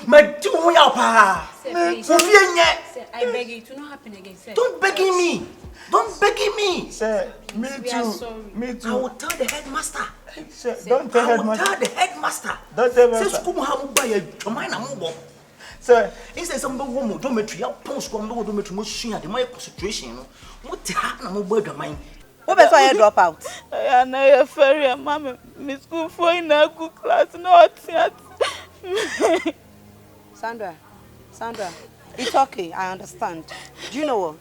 My 2 way out, pa. Sir, I beg you, to not happen again, sir. Don't beg me. Don't beg me. Sir, me we too. Are sorry. Me too. I will tell the headmaster. Sir, don't tell headmaster. I will tell the headmaster. Don't tell headmaster. headmaster. Say school have buy a mine and sir, he says some woman dormitory. I'll post school dormitory. Most share the my concentration. What happened? I'm boy the mine. Who be so you drop out? I know a ferry and mommy, Miss School for in a good class, not yet. Sandra, it's okay. I understand. Do you know what?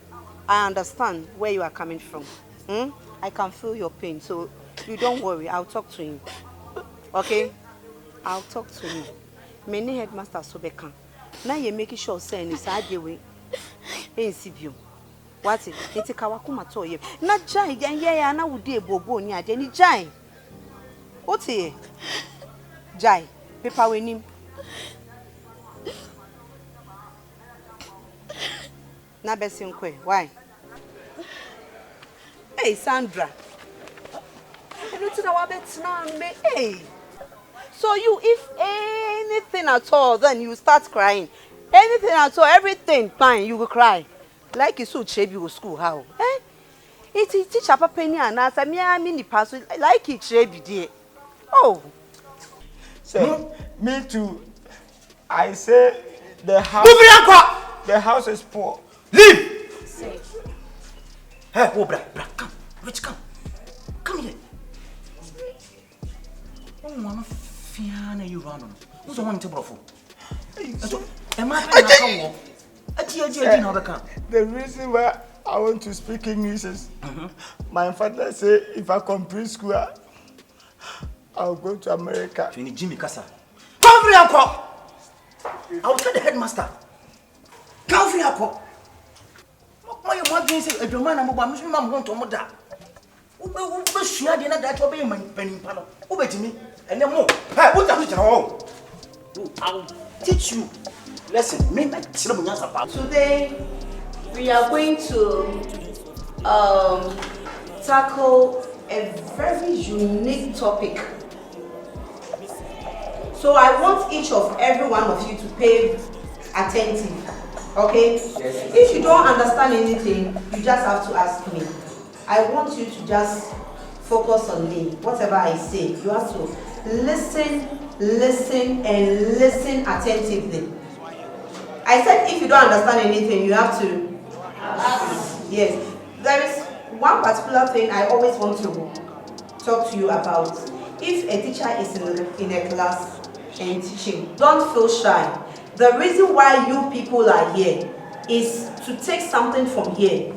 I understand where you are coming from. I can feel your pain, so you don't worry. I'll talk to him. Okay? I'll talk to him. Many headmasters so bekan. Now you're making sure saying it's hard way. Ain't Sibiu. What it? It's a kawakuma to you. Not jai, yeah, na would dear bobo ni Jenny jai. What's it? Jai, paper winning. Na besinkwe, why? Hey, Sandra. Hey. So you, if anything at all, then you start crying. Anything at all, everything fine, you will cry. Like you should shape your school, how? Eh? It is teacher penny and answer me, I mean the password, like it shape dear. Oh. Sir, me too. I say the house is poor. Leave! Hey, oh, bra, come. Rich, come. Come here. Oh, I'm fiana you run on. Who's the one to borrow? Am I the reason why I want to speak English is my father said if I complete school, I'll go to America. Jimmy Casa. Come free, uncle. I'll tell the headmaster. Come free, uncle. My mother said, if your man and mom want to mother. Who share the other to be my penny panel? Who bet me? And then more. What are you all? I'll teach you. Listen, me like today we are going to tackle a very unique topic. So I want each of every one of you to pay attentive, okay? Yes. If you don't understand anything, you just have to ask me. I want you to just focus on me. Whatever I say, you have to listen, and listen attentively. I said if you don't understand anything, you have to ask. Yes. There is one particular thing I always want to talk to you about. If a teacher is in a class and teaching, don't feel shy. The reason why you people are here is to take something from here.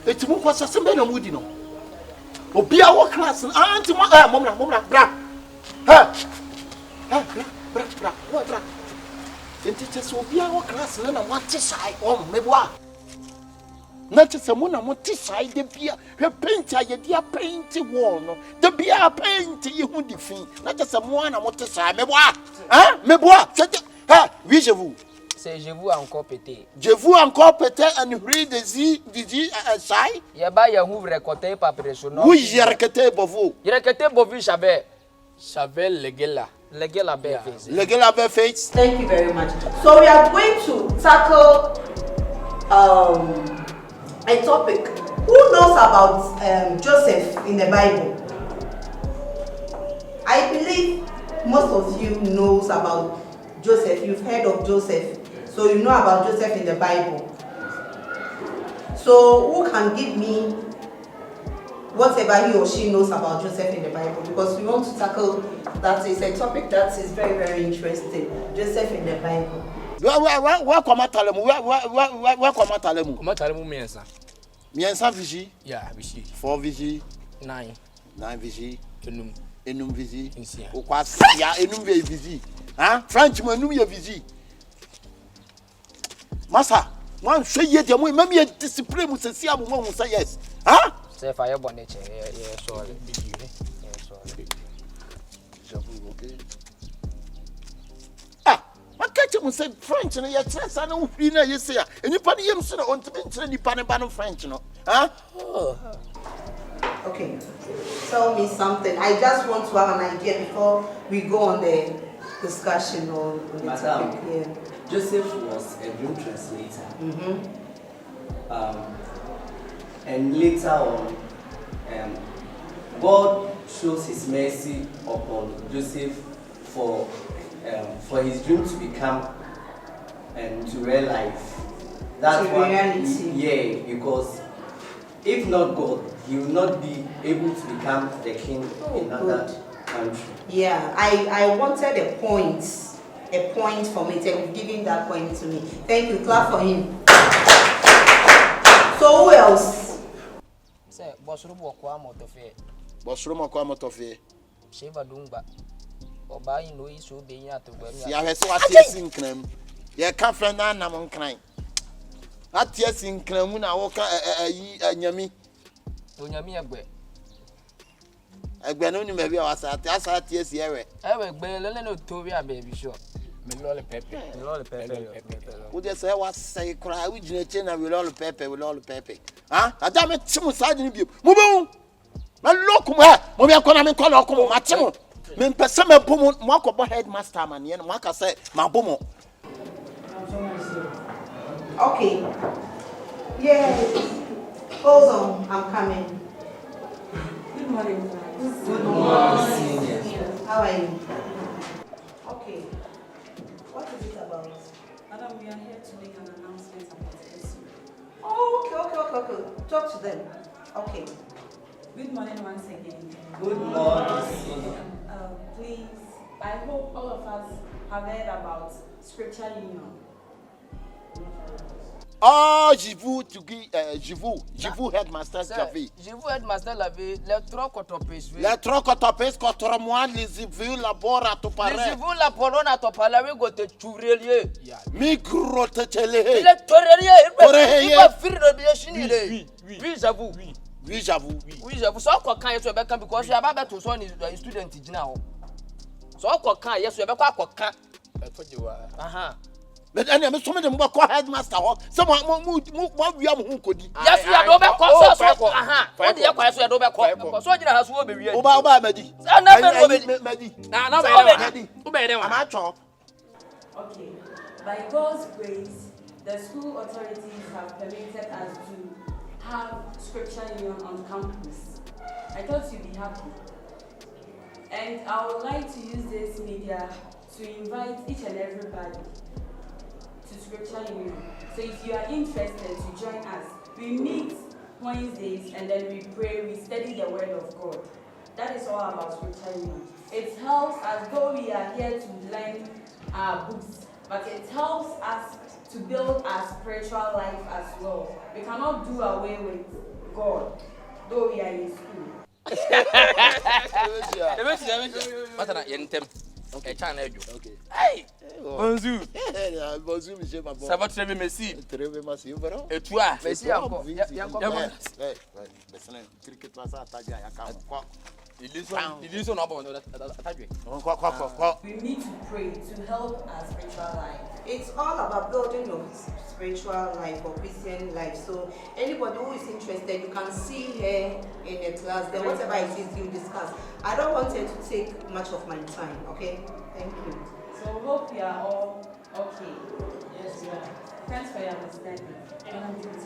It's more was a similar moody no. Obia our class and auntie Mona, bra. Bra. And teachers will be our class and I want to side on Mebois. Not just a Mona, what to side the beer, her painter, your dear painted wall, no. The beer paint you would defeat, not just a one I want to side Mebois. Mebois, viez-vous. C'est je vous encore pété. Je vous encore pété and read the Z sai. Ya ba ya hu récolter pas pressionner. Oui, j'ai récolté bovu. J'ai récolté bovu Chabet Legela. Legela face. Legela face. Thank you very much. So we are going to tackle a topic. Who knows about Joseph in the Bible? I believe most of you knows about Joseph. You've heard of Joseph. So you know about Joseph in the Bible. So who can give me whatever he or she knows about Joseph in the Bible? Because we want to tackle that. Is a topic that is very, very interesting. Joseph in the Bible. Where come Talemu? Where come Talemu? Come Talemu miensa. Miensa vigi? Yeah, vigi. 4 vigi. 9 vigi. Enum vigi. Insia. Okwasi ya enum vigi. French man enum vigi. Massa, one say yet, you may be a discipline with a sea woman who say yes. Say fire bonnet, sorry. Okay. What catch him say French and yet says I know free now, you say, and you put him on to be pan French, no? Okay, tell me something. I just want to have an idea before we go on the discussion on the topic here. Joseph was a dream translator. And later on, God shows his mercy upon Joseph for his dream to become and to real life. That's to reality. Yeah, because if not God, he will not be able to become the king in another country. Yeah, I wanted a point from it, and you've given that point to me. Thank you. Clap for him. So who else? Say, Bosrubo Kwamotofe. Bosrumo Kwamotofe. Sheba Dumba. Oba in Louis will be at the web. Ya has what is in Crem. Ya can't find an among crime. At yes in Cremuna Walker Yami. Unyami Agbe. I only maybe I was at yes, here. I will be a little Tovia baby shop. Melole Pepe. Would you say what say cry with Jenna with all the pepper with all the pepper? I damn it, some side in you. Move my local, Mommy, I'm going to call my channel. Men Persema Bomo, Marco headmaster man, and Marca said, my bomo. Okay. Yeah. Hold on, I'm coming. Good morning. Good morning. How are you? Okay. What is it about? Madam, we are here to make an announcement about this. Oh, okay. Talk to them. Okay. Good morning once again. Good morning. Please, I hope all of us have heard about Scripture Union. Oh, Jivu headmaster Javi. Jivu headmaster Lavé, les trois cotopes. Les trois cotopes, contre-moi, les Jivu labor à topare. Les Jivu labor à topare, we go te churelier. Migro te tele. Il est torelier, il va faire le bien chini. Oui, j'avoue. Oui, j'avoue. Oui, j'avoue. So quoi quand you be come because you about to son is student now. So quoi quand yes you be quoi quand. Aha. But any me some dem go headmaster ho. Some mo wi am hu kodi. Yes you do be ko so. Aha. What dey kwa so you do be ko. So gina ha so o be wi. Oba madi. Na be madi. Na be madi. Am I chop? Okay. By God's grace, the school authorities have permitted us to have scripture union on campus. I thought you'd be happy. And I would like to use this media to invite each and everybody to scripture union. So if you are interested to join us, we meet Wednesdays and then we pray, we study the word of God. That is all about scripture union. It helps us, though we are here to learn our books, but it helps us to build our spiritual life as well. We cannot do away with God, though we are in school. Okay. Hey! Bonjour. Bonjour, monsieur Mabon. Ça va très bien, merci. Très bien, merci. Et toi? Merci encore. We need to pray to help our spiritual life. It's all about building your spiritual life or Christian life. So anybody who is interested, you can see her in a class. Then whatever it is you discuss. I don't want her to take much of my time. Okay? Thank you. So hope you are all okay. Yes, we are. Thanks for your understanding.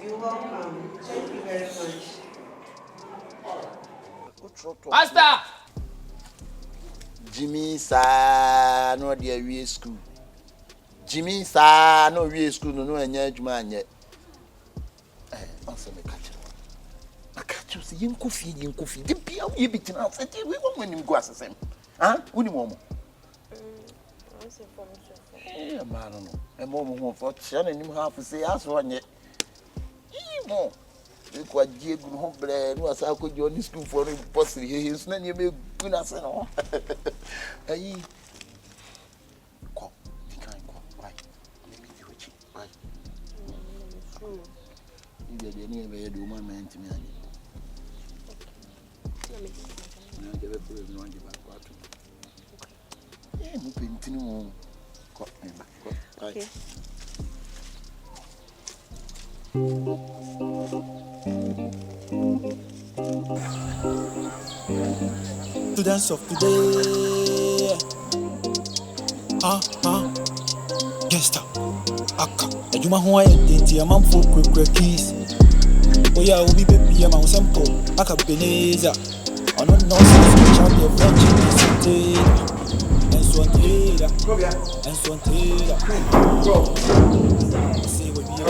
You're welcome. Thank you very much. Pastor! Jimmy sa no dey we school. Jimmy sa no we school no anya adwuma anye. Onse me catch. I catch you see yinkofi. The bia we be tina say we won when him go asesem. Ah, woni mo mo. Man no. E mo mo for chana nim half say aso anye. Mo. We kwa Diego no bre no asa ko join school for possibly he is na me guna se no. Ayi. Ko, ti kan ko, why? Let me do it. Why? You dey ni be do ma ment me ani. Na dey be pro no anje ba kwa to. Mo pentini mo. Ko, ko. Okay. Students of today, Gesta, Aka, Ejuma Hoa, Dinty, a man for quick keys. Oh, yeah, will be baby, a mouse and pole, Aka Beneza, on a nonsense, champion French, and Say what you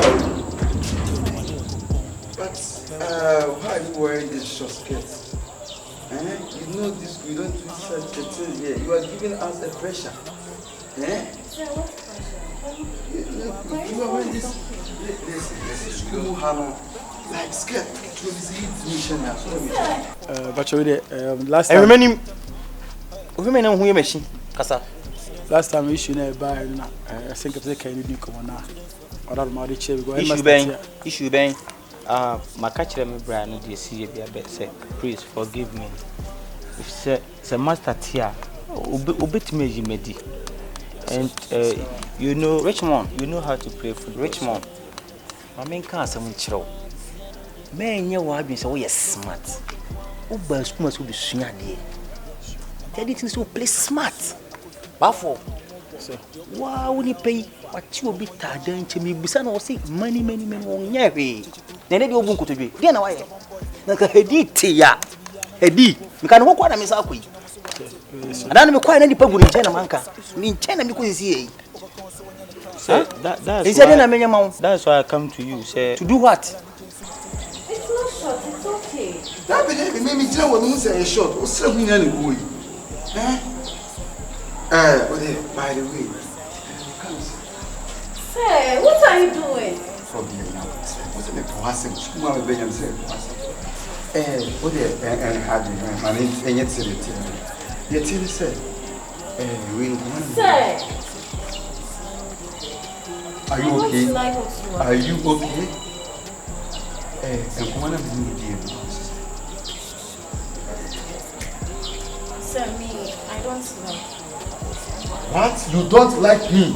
But why are you wearing this short skirt? You know this, we don't do short skirts here. You are giving us the pressure. What pressure? You are wearing this school hano like skirt. But last time. I remember who you machine. Kasa. Last time we issued a buy, I think it's a kind of new commoner. Or I'm already cheap. Issue bang. My catcher, my brand, you see, say, please forgive me. If say master tia, obit me, medi. And you know, Richmond, you know how to pray for Richmond. My main can't say, man, you are being so smart. Uber school must be sooner there. Tell it to play smart. Bafo. Wow, when you pay what you be tired to me, Busano will say money on Yari. Then they will go to be. Then I like a tia. Edi, you can walk on a misaki. And I'm quite any people in China, Manka. In China, because he that's why I come to you, say. To do what? It's not short, it's okay. That baby made me tell what you say short. What's up in any way? By the way. Say, what are you doing? problem now. What's the person? School am be am say. What the had my name and yet say it. Yet he said, we Sir. Are you okay? Are you okay? And come on and do Sir, me, I don't like you. What? You don't like me?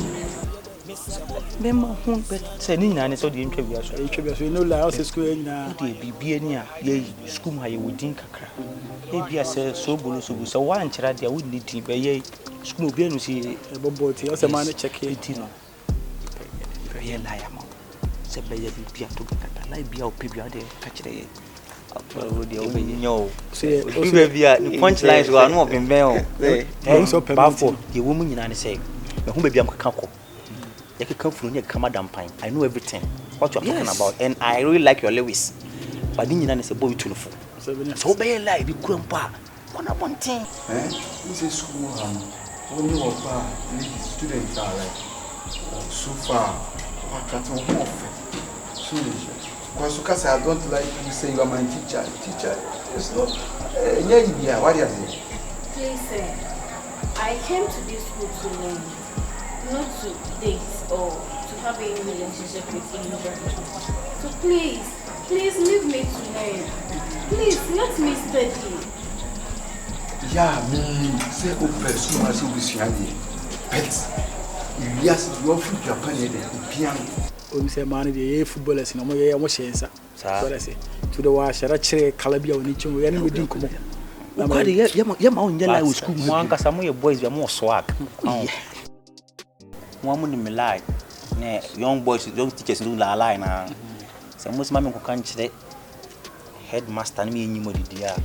Mema hun bet say ni nyane so de ntwa bia so. Ntwa bia so no la o se school nyina. De bibia ni a ye school ha ye wodin kakra. E bia se so bolo so bu se wa nkyira de a wonni din be ye school obi anu si bobo ti o se ma ne check e ti no. Be ye la ya mo. Se be ye bibia to kata la bia o pe bia de ka kire ye. Aparo de o be nyo. Se o be bia ni punchlines wa no open ben o. So bafo ye wo mu nyina ne say. Me hu be bia mkaka ko. You can come from here, come Madam Pine. I know everything. What you're talking about. And I really like your Lewis. But then you know, it's a boy too full. So be alive, be grandpa. One thing. This is school. When you are students are like so far. I can't move. Because I don't like you say you are my teacher. Teacher, it's not. Yeah, what is it? Please, sir. I came to this school to learn. Not to date or to have a relationship with anybody. So please leave me to learn. Please let me study. Yeah, me say open so much with you. Pets. Yes, you are from Japan the piano. O say man the footballers no mo ye mo shensa. So let's say to the wa shara chire kalabia oni chimo ye no medin komo. Na ma ye ma onye lie with school mo ankasa mo ye boys be mo swag. One in my life, young boys, young teachers do la lie now. So most mammy can cheat headmaster me in you, dear.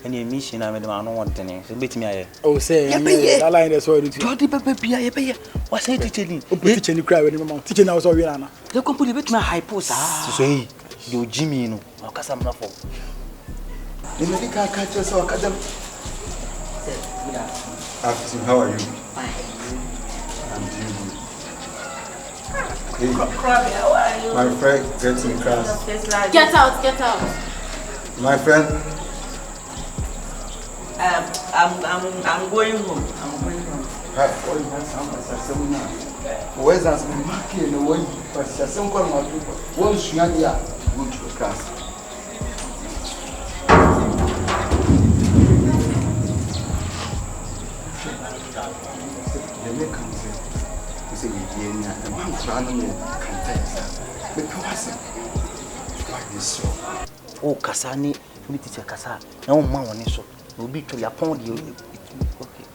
Any mission I made my own one thing. So beat me. Oh, say, that line is what you do. What's it teaching? Teaching you cry when your mom teaching us all Yana. You can put it my high post. Say, you Jimmy, no, because I'm not for. You know, you can't catch us or cut them. How are you? Hey, my friend, get in class. Get out. My friend. I'm going home. Where's that market in the way? But some call my people. Once you are here, go to the class. Oh, Kasani, we teach a Kasa. No man on this. Will be to your pond. You okay.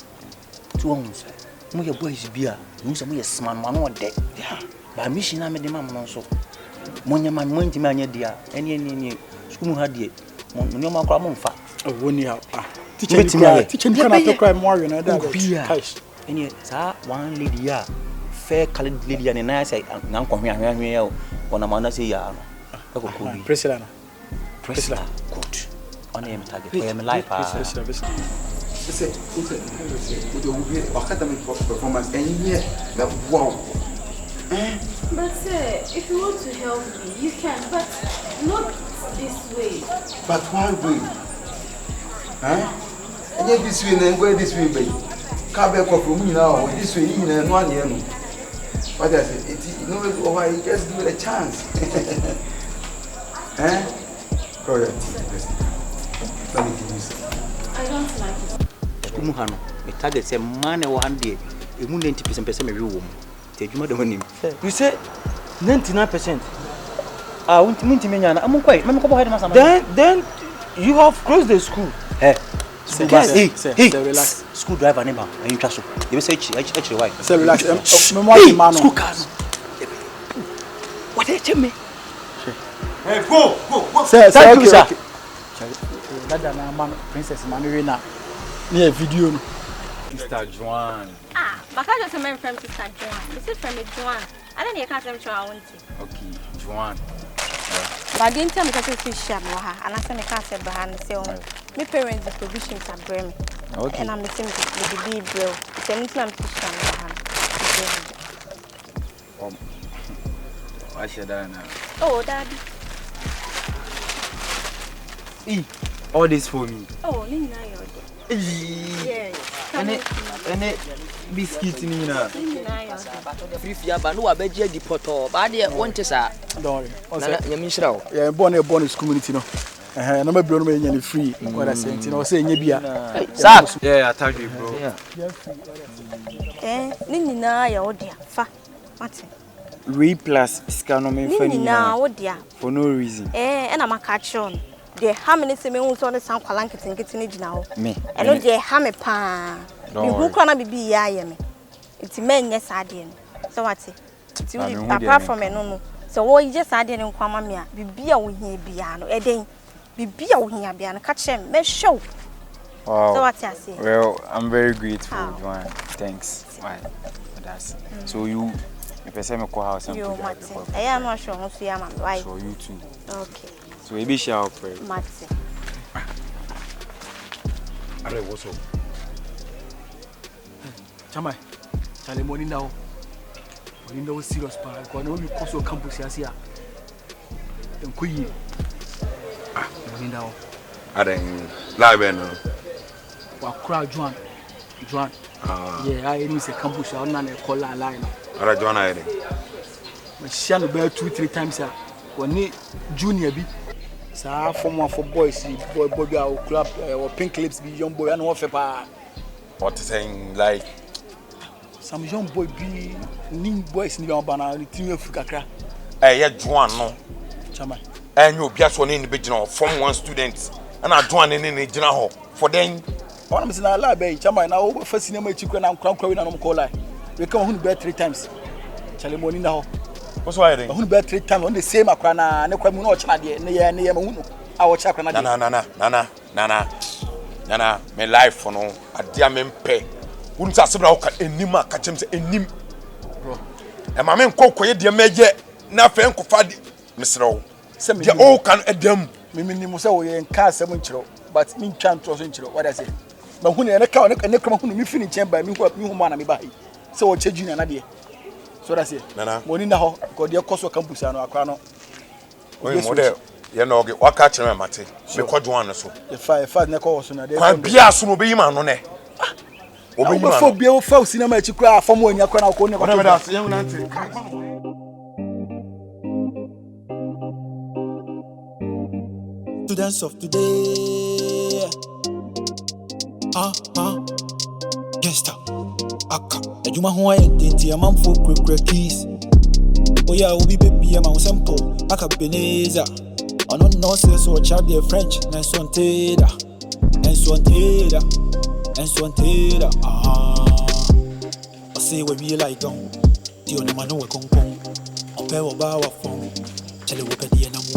2 ounces. Mo your boys beer. You some yes man one day. Yeah. By mission I made the man so. Monya man went to my dear. Any school had ye. No more cram fat. Oh, when you are teaching cannot cry more than that. Any one lady, fair colored lady, and I say, now come here. When I'm on say, yeah. Priscilla. Good. On him target. I am life. Say, academic performance, and yet, wow. But sir, if you want to help me, you can, but not this way. But why way? And yet this way, and go this way, baby. Come back from me now, this way, in 1 year. But I said, you know, why you just give it a chance. Go ahead. Let me give you some. I don't like it. Kumuhano, me target say man 100, e mu 90% person me wo mu. Te adwuma de honim. You say 99%. Ah, won't me nyana. Am kwai, me ko bo head master. Then you have closed the school. Hey, relax. School driver neighbor, and you trust so. You say actually why? Say relax. Me mo man. School car. What dey me? Hey, go. Sir, thank you, sir. Dada na man Princess Manuela. Near video. Mr. Juan. Baka just remember from Sister Juan. This is from Juan. I don't know can't say I want to. Okay, Juan. But I didn't tell me that you share and I said I can't say behind the sale. My parents the provisions are bring me. Okay. And I'm the same with the big bro. It's anything I'm to share behind. What's your dad now? Oh, Daddy. All this for me. Oh, Nina, yeah. Any biscuit in here. Free fiaba no abeje di poto. Ba de wonte sa. Don't worry. Na nyamishira wo. Yeah, born community no. No me blow no me free. What I say, you know, say nya bia. Sir. Yeah, I told you, bro. Nina, ya odia. Fa. What? Re plus scanner funny. Nina, odia. For no reason. And I'm a catch on. The how many se me unso ne san kwalan keten gina ho. Me. Eno de ha me pa. Me hu kwana bibi ya ye me. Iti menye sade no. So what? Iti apart from eno no. So wo je sade ne nkwama me a bibi a wo hia bia no. Eden bibi a wo hia bia no ka chem me show. Wow. So what you say? Well, I'm very grateful, Joanne. Thanks. Why? That's so you if I say me call house and you Martin. I am not sure who you am. Why? So you too. Okay. So maybe shall pray. Martin. Ale what's up? Chama. Chale money now. Money now serious pa. Ko na we course o campus here. Enkuyi. Money now. Aden live no. Wa kra Joan. Yeah, I need say campus o na call line. Ara Joan ayede. Me share no be 2-3 times a. Woni junior bi. Sa form for boys, boy our club or pink lips be young boy and what pa. What saying like some young boy be new boys in your banana the team of kakra. Eh Joan no. Chama. And you be so in the regional from one student and I Joan in the general for them. One am say na lie be chama na over first cinema chikwe na nkran na no call lie. We come who be 3 times. Chale money na ho. What's why then? Who be 3 times on the same akra na ne kwa mu na o chana de ne ye ma hunu. A wo cha akra na de. Nana me life for no adia me mpe. Wonu sa sebra wo ka enim aka chem se enim. Bro. E ma me nkokoye de meje na fe nkofa de mesrew. Se me o kan edam. Me nim se wo ye nka asem nkyerɛ but me ntwa nto so nkyerɛ what I say. Ma hunu ne ka ne kama hunu me fini chamber me hu ma na me ba yi. Se wo che junior na de. So that's it. Nana. Money na ho ko de koso campus ano akwa no. Oyi model. Ye no ge waka chere mate. Me ko Joan so. The five na ko so na de. Kwa bia so mo be yima no ne. Obi yima. Fo bia wo fa cinema echi kura afom anya kwa na ko ne ko. Whatever that young nanti. Students of today. Gangsta. Aka. Ejuma ho ayenti amamfo krekre keys. Oya obi baby ama simple. Aka Beneza. Ono no say so child the French. Nenswanteda. I say we be like gon. Di ona manu we konkon. Ope wo ba wa fon. Chele wo pe di enamu.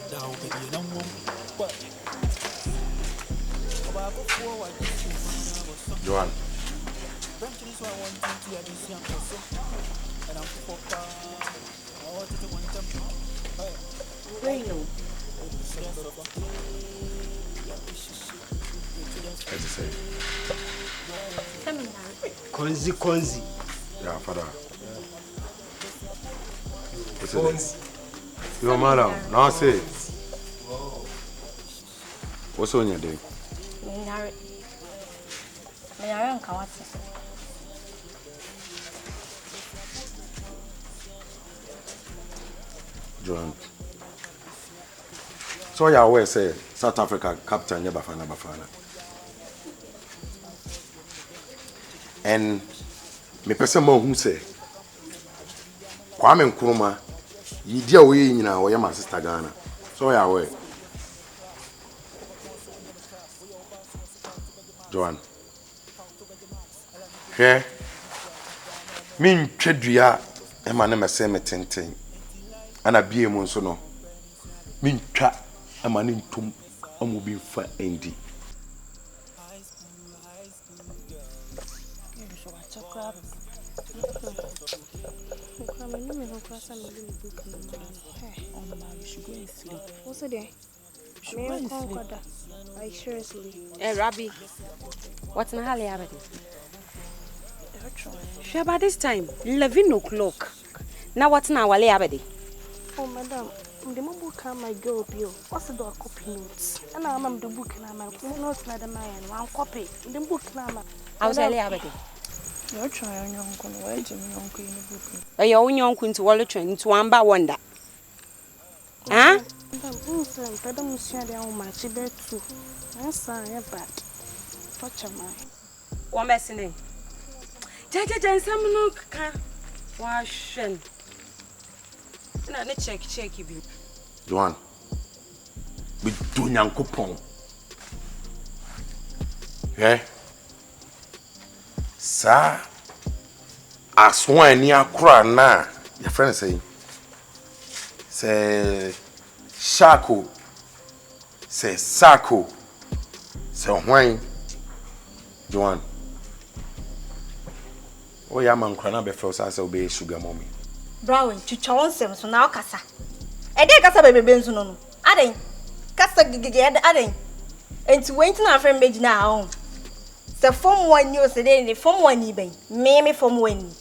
Da wo pe di enamu. Joan. Konzi. Yeah, father. What's it? Yo, madam. Now say. What's on your day? Joan. So you always say South Africa captain Bafana. And me person mo who say Kwame Nkrumah yi dia we nyina wo my sister Ghana. So you aware. Joan. Hwe min twedua e ma na mese metenten ana bie mu nso no min twa e ma ne ntum amu bi fa endi What's there? Like seriously. Hey, Rabbi, what's in the halley already? Sure, by this time, 11 o'clock. Now what's now, Wale Abedi? Oh, madam, the book my girl bill. What's the dog copy notes? And I'm the book and I'm notes, madam, and 1 copy. The book now. I was Wale Abedi. You're trying your uncle, where do you uncle in the book? Your own uncle into Walla Train to Amba Wonder. Huh? Madam, share their own match, bed too. I'm sorry, bad. Watch a man. What messing? Jaja and some look. Washin. Na check you be. Joan. We do Yankopon. Eh? Sa aswan ni akura na your friend say Shako say Sako say Hwan Joan. Oh yeah man kura na be feel say obey sugar mommy. Brown chichon sem so na okasa. E dey kasa bebe benzu no. Aden. Kasa gigige aden. Enti went na friend meji na home. The form 1 news today, the form 1 even. Me form 1.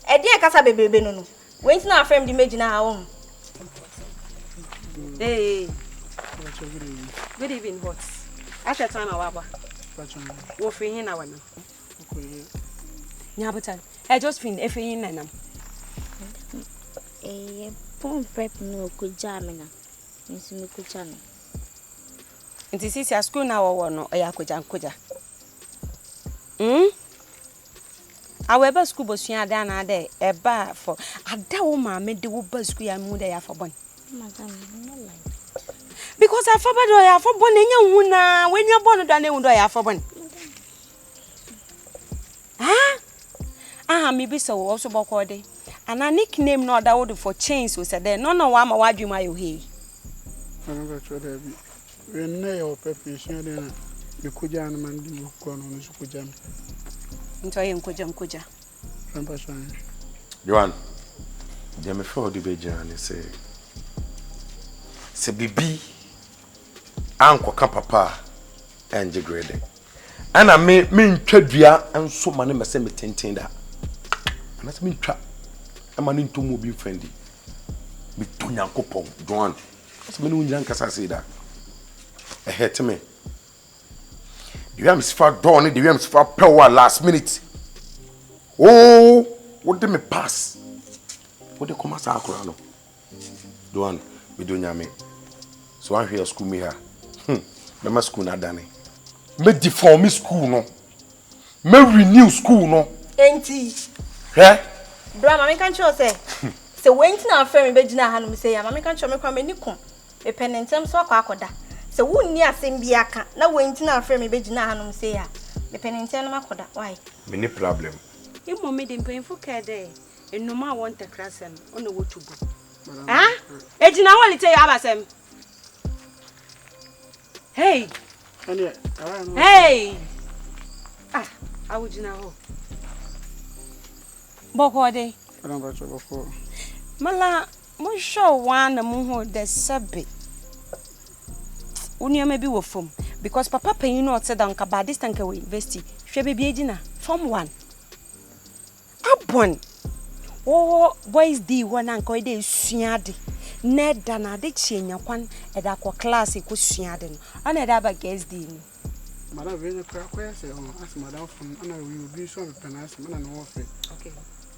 A dear Casa baby no. Wait now, friend, the imagine our home. Hey, good evening, what? At that time, our we're free in our Nabatan. I just find if in them. A phone prep no good jamming. Miss Mukuchan. It is a school now or no, a yakuja. Our school was here down a day, a bar for a dawma made the wood school and mood for one. Because I forbid I have for one in your wound when you're born, I would I have for one. Ah, maybe so also bokode. And a nickname not that would for chains was there. No, why do you my way? I never tried to be. When they are preparation, you could jam and do corn on the Kujam. Into I am Kuja. Joan, Jamie Ford the Bejan say Bibi, Uncle Papa, and Jagrading. And I mean Tredria and so many must send me tender. And that's me trap. I'm an into mobile friendly. With two young couple, Joan. That's many young Cassasi that. Ahead to me. The Rams for dawn, the Rams for power last minute. Oh, what did me pass? What the commerce are crown? Joan, we do nyame. So I hear school me here. Me school na done. Me deform school no. Me renew school no. Enti. Eh? Bra, mama kan cho say. Se went na afem be gina ha no me say ya mama kan cho me kwa me nikom. E penentem so akwa. Se wonni asem bia ka na went na afem be gina ha no me say ya. Me penentem no makoda. Why? Me ni problem. You mommy dem painful care there. E no ma want the crasem. Ono wo to go. Ah? E gina wali tell you abasem. Hey. Hey. Ah, I would know. Bokode. Mala, mo show one mo the sabi. Unia maybe wo form because papa pay you know said anka ba this tank we university. Hwe be agina form 1. Abon. Oh, boys di one anka dey suade. Neda na de chienya kwan eda kwa class ko suade no. Ana eda ba guest di ni. Madam very kwa say ask madam from ana we will be so penance man na offer. Okay.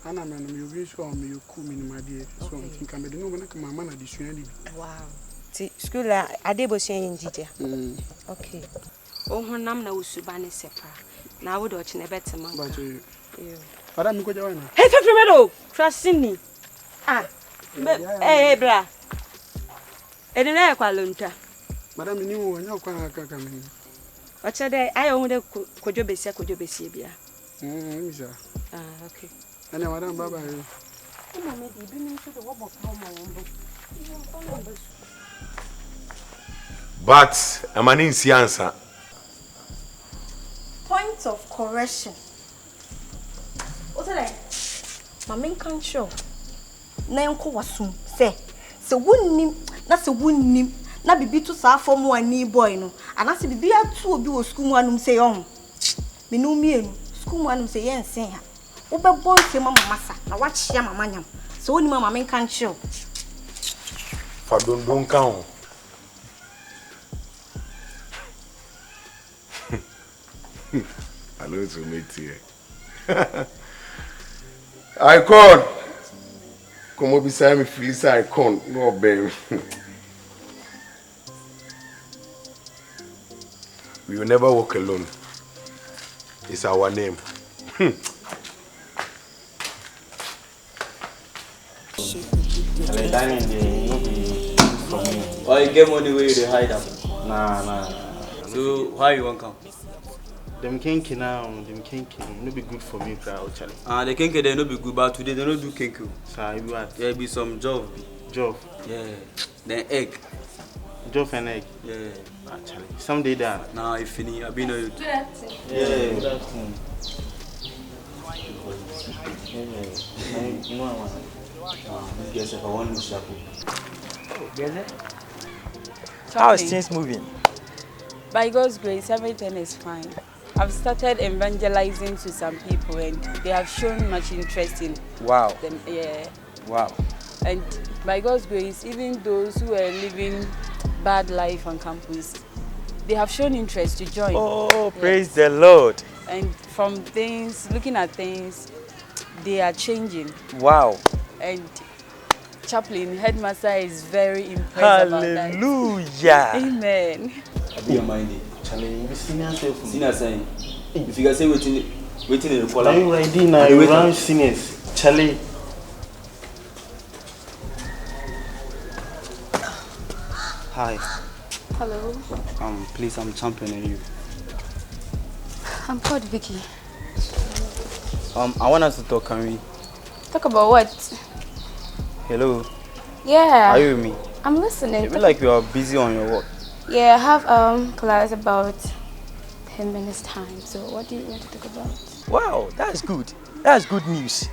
Ana me no me will be so me you ku me my dear. So think am dey no na ka mama na di suade. Wow. Ti school adebo suade njija. Okay. Oh honam na usubane sepa. Na wo do chi na beteman. But you. Madam mi ko jawa na. Hey Fefemelo, trusting me. Ah. Hey bra. Edina kwa lonta. Madam ni wo nya kwa aka me. Ocha dey ayo hu de kojo besi bia. Misa. Ah, okay. Ana madam baba yo. Mama me di bi mi so de wo bo kwa mo wombo. But I'm an answer. Point of correction. What's that? My main control. Na enko wasum say wunnim na se wunnim na bibi to sa form 1 ni boy no ana se bibi atu obi wo school mu anum say on me no mienu school man say yen say ha. Obe boy say mama masa na watch ya mama nyam. So oni mama men kan chill. Fa don kan. Hello to meet you. Icon. Como beside me feel icon no baby. We will never walk alone. It's our name. Or you get money where you hide them? Nah. So why you won't come? Them kinky now, them kinky. No be good for me, crowd, Charlie. The kinky they no be good, but today they no do kinky. So you what? There be some job. Job? Yeah. Then egg. Job and egg? Yeah. Actually, someday that. Nah, if fini, I be no you. Yeah. Good afternoon. You know what? Yes, if I want to shop. How is things moving? By God's grace, everything is fine. I've started evangelizing to some people and they have shown much interest in them. Yeah. Wow. And by God's grace, even those who are living bad life on campus, they have shown interest to join. Oh, praise the Lord. And from things, looking at things, they are changing. Wow. And chaplain, headmaster is very impressed about that. Hallelujah. Amen. Be your mind. Charlie, you senior self. Senior saying. If you can say waiting in the column. I'm ready now. You run seniors. Charlie. Hi. Hello. Please, I'm championing you. I'm called Vicky. I want us to talk, can we? Talk about what? Hello. Yeah. Are you with me? I'm listening. You feel like you are busy on your work. Yeah, I have class about 10 minutes time. So what do you want to talk about? Wow, that's good. That's good news.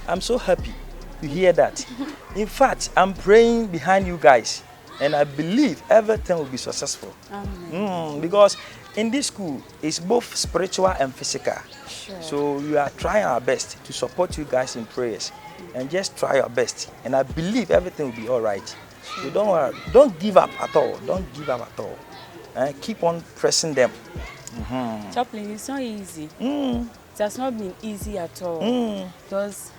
I'm so happy to hear that. In fact, I'm praying behind you guys, and I believe everything will be successful. Because in this school, it's both spiritual and physical. Sure. So we are trying our best to support you guys in prayers, and just try your best. And I believe everything will be all right. So don't worry. Don't give up at all. Don't give up at all. Keep on pressing them. Chaplain, it's not easy. It has not been easy at all. Because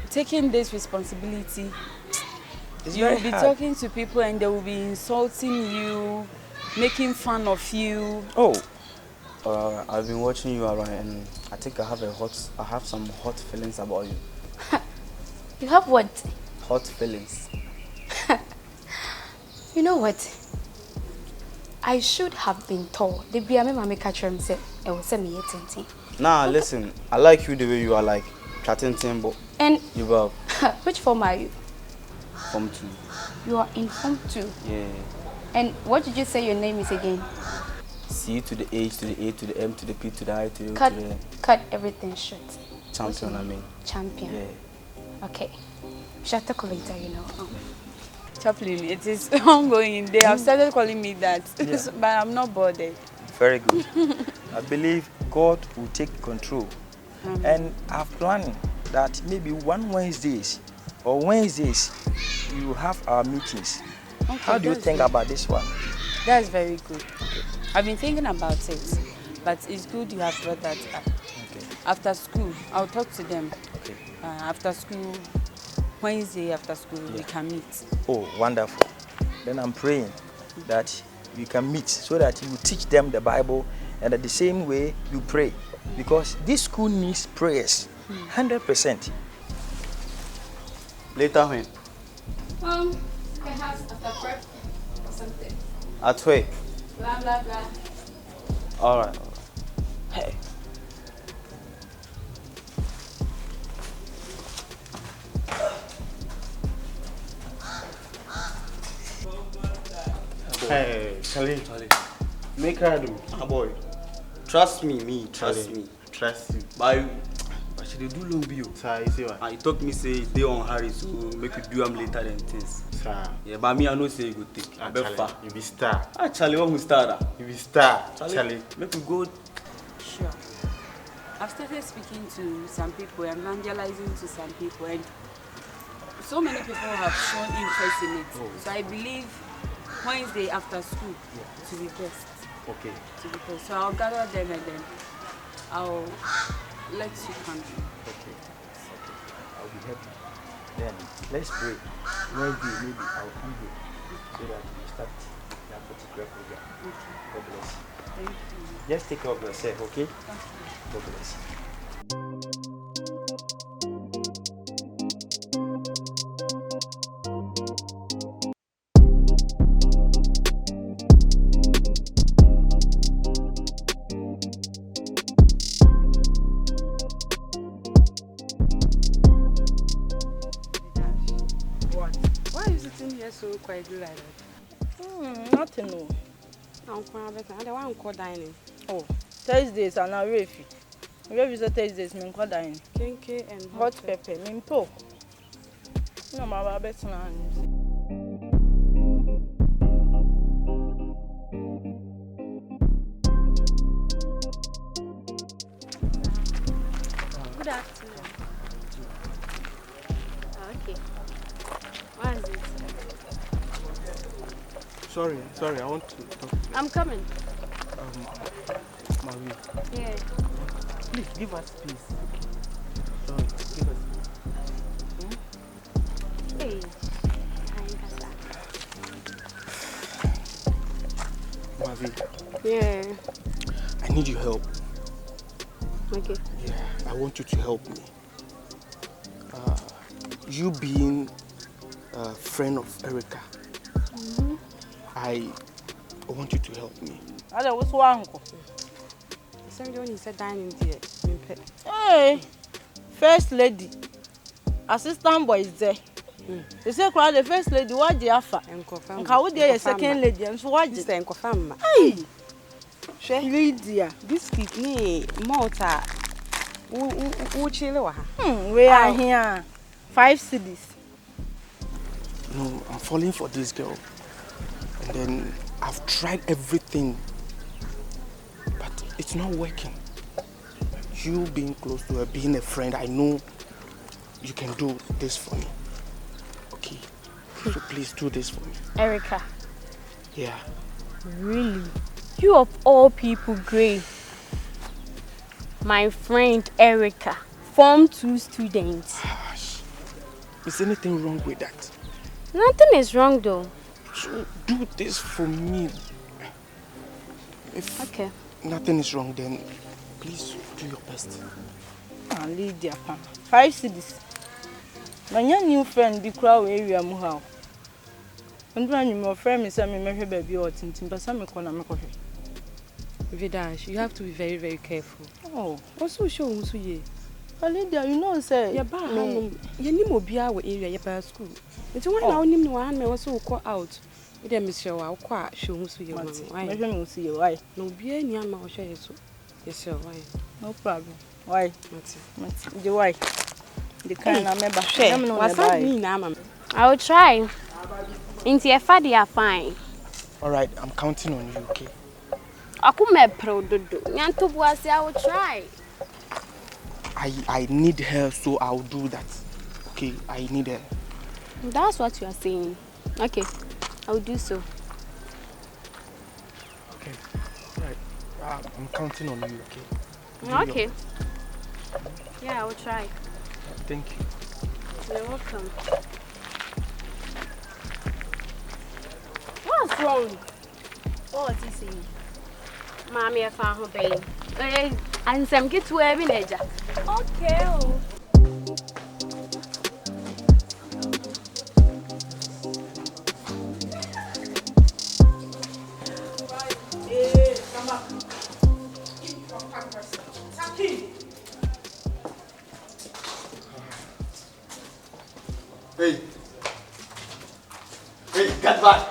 taking this responsibility, you will be talking to people and they will be insulting you, making fun of you. I've been watching you around and I think I have some hot feelings about you. You have what? Hot feelings. You know what? I should have been told. The BMM make catch him say it was me yet. Nah, listen. I like you the way you are, like chatting tempo. And you are. Which form are you? Form 2. You are in Form 2. Yeah. And what did you say your name is again? C to the H to the A to the M to the P to the I to the O cut, to the... Cut everything short. Champion, I mean. Champion. Yeah. Okay. Shall talk later, you know. Chaplain, it is ongoing. They have started calling me that, but I'm not bothered. Very good. I believe God will take control. And I'm planning that maybe one Wednesdays you have our meetings. Okay, how do you think about this one? That's very good. I've been thinking about it, but it's good you have brought that up. Okay. After school, I'll talk to them. Okay. After school, Wednesday after school, we can meet. Oh, wonderful. Then I'm praying that we can meet so that you teach them the Bible and at the same way you pray. Because this school needs prayers, 100%. Later when? Perhaps after prep or something. At where? Blah, blah, blah. All right. Hey. Hey, Charlie. Make her do. Boy. Trust me, trust me. Trust you. But she do long be you. Sir, you see what? I talk me say they on Harry, so make you do am later than things. Sir. Yeah, but me I know say you go take. I bet far. You be star. Charlie, what we star? You be star. Charlie. Make you go. Sure. I've started speaking to some people, evangelizing to some people, and so many people have shown interest in it. So I believe Wednesday after school to be best. Okay. To be best. So I'll gather them and then I'll let you come in. Okay. I'll be happy. Then let's pray. Wednesday maybe I'll come here so that we start that particular program. Okay. God bless you. Thank you. Just take care of yourself, okay? God bless you. What? Why are you sitting here so quietly like that? Nothing, no. I'm dining. Oh, Thursdays are now refi. Refi is Thursdays, me call dining. Kenke and hot pepper, me po. No, my baby's not. Good afternoon. Okay. What is it? Sorry, I want to talk. I'm coming. Marie. Yeah. Please give us peace. Sorry, give us. Hey. Marie. Yeah. I need your help. Okay. Yeah, I want you to help me. You being a friend of Erica, I want you to help me. What's wrong? Somebody said dining here. Hey, first lady, assistant boy is there. They say the first lady, what the offer? And how would the second lady? And so what is the confirm? Hey, Lydia, biscuit ni Malta. We are here. 5 cities. No, I'm falling for this girl. And then I've tried everything, but it's not working. You being close to her, being a friend, I know you can do this for me. Okay? So please do this for me. Erica. Yeah. Really? You of all people, Gray. My friend Erica, Form 2 student. Is anything wrong with that? Nothing is wrong though. So do this for me. If nothing is wrong, then please do your best. Lydia, 5 cities. My new friend be crowd area muhao. And when your friend is a baby or tintin, but some economic. Vidash, you have to be very, very careful. Oh, also show who's ye. Lydia, you know, say, your bar, you need more beer area, your bar school. It's one now, name one may also call out. With them, Monsieur, I'll quite show who's your man. I don't see why. No beer in your mouth, share so. Yes, sir, why? No problem. Why? The why? The kind of member. What's that mean, Mama? I will try. Into your father, are fine. All right, I'm counting on you, okay? I will try. I need her, so I'll do that. Okay, I need her. That's what you are saying. Okay, I will do so. Okay, right. I'm counting on you, okay? Okay. Yeah, I will try. Thank you. You're welcome. What's wrong? What was he saying? Mommy, I found her baby. And some kids to every nature. Okay. Hey, get back.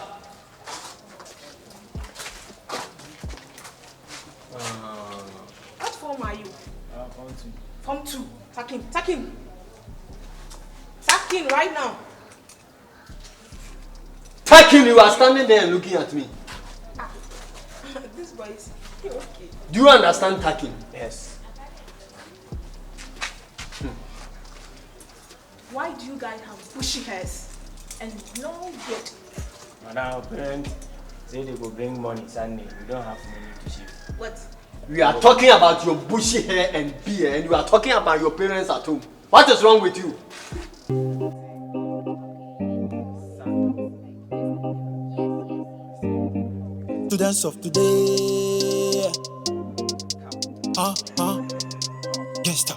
What form are you? Form 2. Tuck in. Tuck in right now. Taking you are standing there and looking at me. This boy is okay. Do you understand tacking? Yes. Why do you guys have bushy hairs and long beard? Madam, parents say they go bring money Sunday. We don't have money to shave. What? We are talking about your bushy hair and beard, and you are talking about your parents at home. What is wrong with you? Students of today. Gangsta.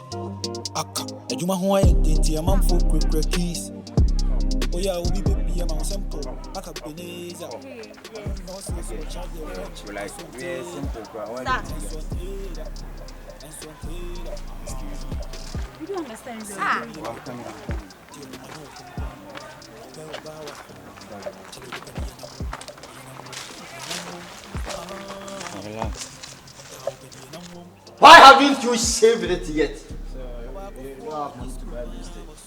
Aka. Ejuma ho identity am for quick keys. Oh yeah, we be baby am simple. Aka Beneza. Like very simple. You don't understand. Relax. Why haven't you shaved it yet?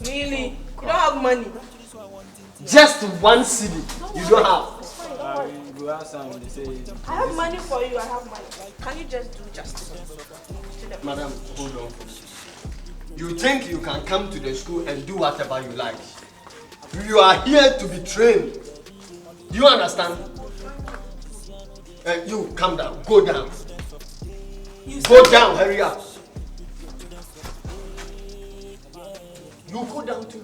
Really? You don't have money? Just one city. You don't have. I have money for you. I have money. Can you just do justice? Madam, hold on. You think you can come to the school and do whatever you like? You are here to be trained. Do you understand? You calm down. Go down. Go down. Hurry up. You go down too.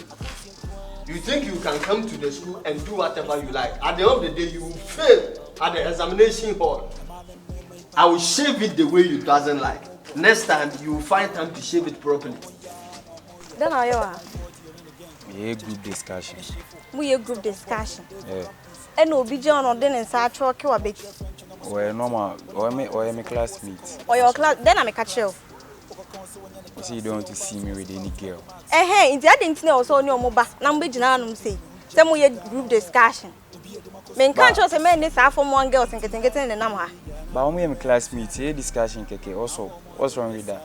You think you can come to the school and do whatever you like? At the end of the day, you will fail at the examination hall. I will shave it the way you doesn't like. Next time, you will find time to shave it properly. Then how you are? Yeah, group discussion. We a group discussion. Yeah. And no be John or then inside truck or big. Well, normal. Or my classmates. Or your class. Then I make a chill. You see, you don't want to see me with any girl. Hey, in the other thing also on your mobile number, Janum say. Some we a group discussion. Men can't just a man this half from one girl and getting the number. But when my classmates, yeah, discussion, keke. Also, what's wrong with that?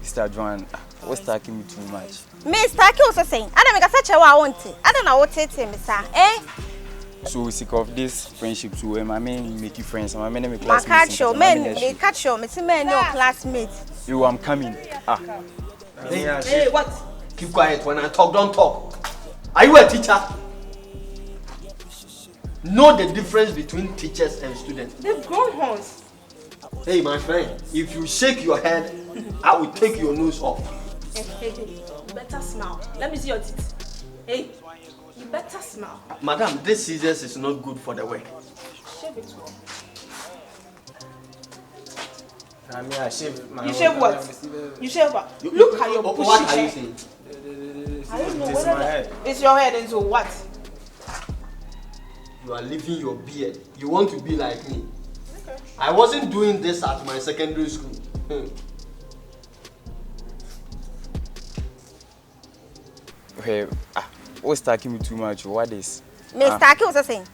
Mr. Joan, what's taking me too much? Mr. Q was saying, I don't make such a want it. I don't know what it is, Mr. Eh? So sick of this friendship too. My men make you friends. My men make classmates. My catch your men, me catch your men, your classmates. You, I'm coming. Hey, what? Keep quiet when I talk. Don't talk. Are you a teacher? Know the difference between teachers and students. They've grown horns. Hey, my friend, if you shake your head, I will take your nose off. Hey, you better smile. Let me see your teeth. Hey, you better smile. Madam, this scissors is not good for the work. Shave it well. I shave my You shave what? You shave what? Look at your bushy What are you hair. saying? I don't know This is my head. It's your head, and so what? You are leaving your beard. You want to be like me. Okay. I wasn't doing this at my secondary school. Hey, what's taking me too much? What is? Mr. Q was saying.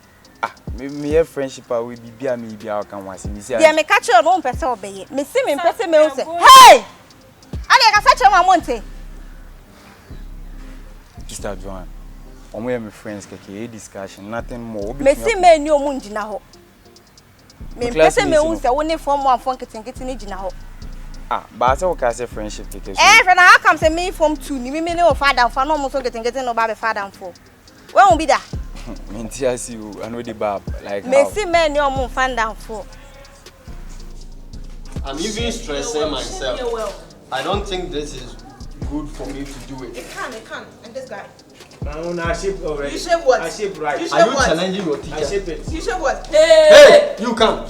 Me have friendship we be me be our can was me say. Yeah, me catch your own person obey. Me see me person me say. Hey! Ali ka say chama monte. Mr. Joan. Omo ya me friends keke discussion nothing more. Me see me ni omu ngina ho. Me person me un say woni form one form keten ni gina ho. But I say we can say friendship keke. Friend, how come say me form 2 ni me no father for no mo so keten no ba be father for. Where won be that? Me see you, I know the bab like me see me ni omu fan down for. I'm even stressing myself. I don't think this is good for me to do it. It can. And this guy. No, I shave already. You shave what? I shave right. You shave Are you what? challenging your teacher? I shave it. You shave what? Hey, you come.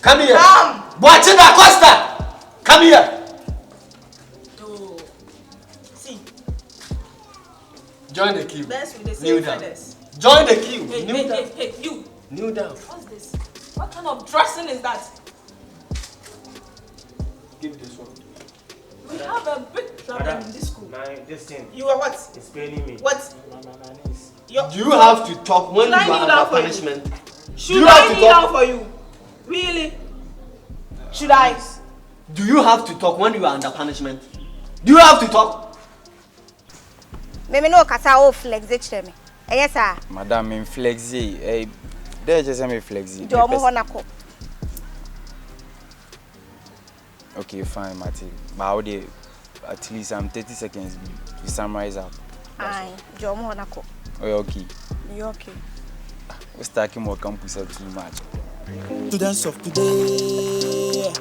Come here. Come. Boachida Costa. Come here. See. Join the queue. Best with the Kneel same down. feathers. Join the queue. Hey, Kneel down. Hey, you. Kneel down. What's this? What kind of dressing is that? Give this one. We have a big problem in this school. This thing. You are what? It's paining me. What? Do you have to talk when you are under punishment? Should I kneel down for you? Really? Should I? Do you have to talk when you are under punishment? Do you have to talk? Me no kasa o flex it me. Yes sir. Madam, me flexi. There just me flexi. Do mo ho na ko. Okay, fine, Marty. But at least 30 seconds to summarize up. Aye, Jomo Nako. Oh, okay. You okay? We're stacking more campus up too much. Students of today.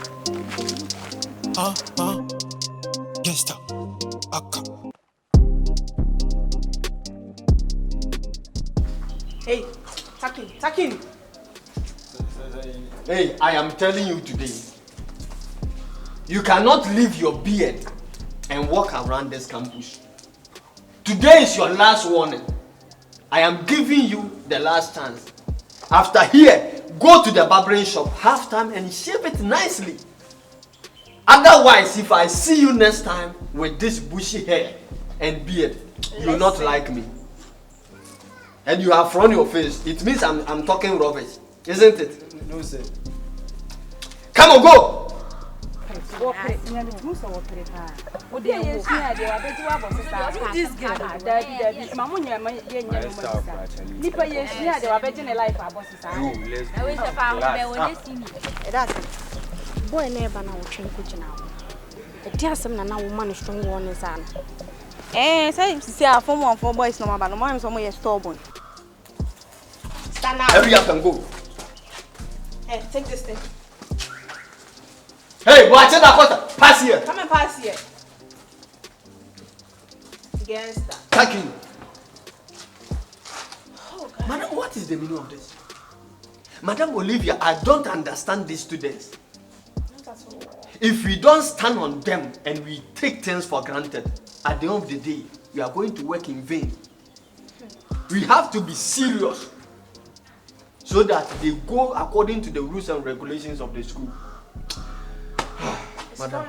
Gangsta. Aka. Hey, Takin. Hey, I am telling you today, you cannot leave your beard and walk around this campus. Today is your last warning. I am giving you the last chance. After here, go to the barbering shop, have time and shave it nicely. Otherwise, if I see you next time with this bushy hair and beard, you will not like me. And you have frowned your face. It means I'm talking rubbish, isn't it? No, sir. Come on, go! Boy never now train coach now. The tiasem na now woman strong one is an. Say see our form 1 for boys no matter no man some you stubborn. Stand out. Hurry up and go. Hey, take this thing. Hey, watch it, Dakota. Pass here. Come and pass here. Gangster. Thank you. Oh, Madam, what is the meaning of this? Madam Olivia, I don't understand these students. If we don't stand on them and we take things for granted, at the end of the day, we are going to work in vain. We have to be serious so that they go according to the rules and regulations of the school. Madam.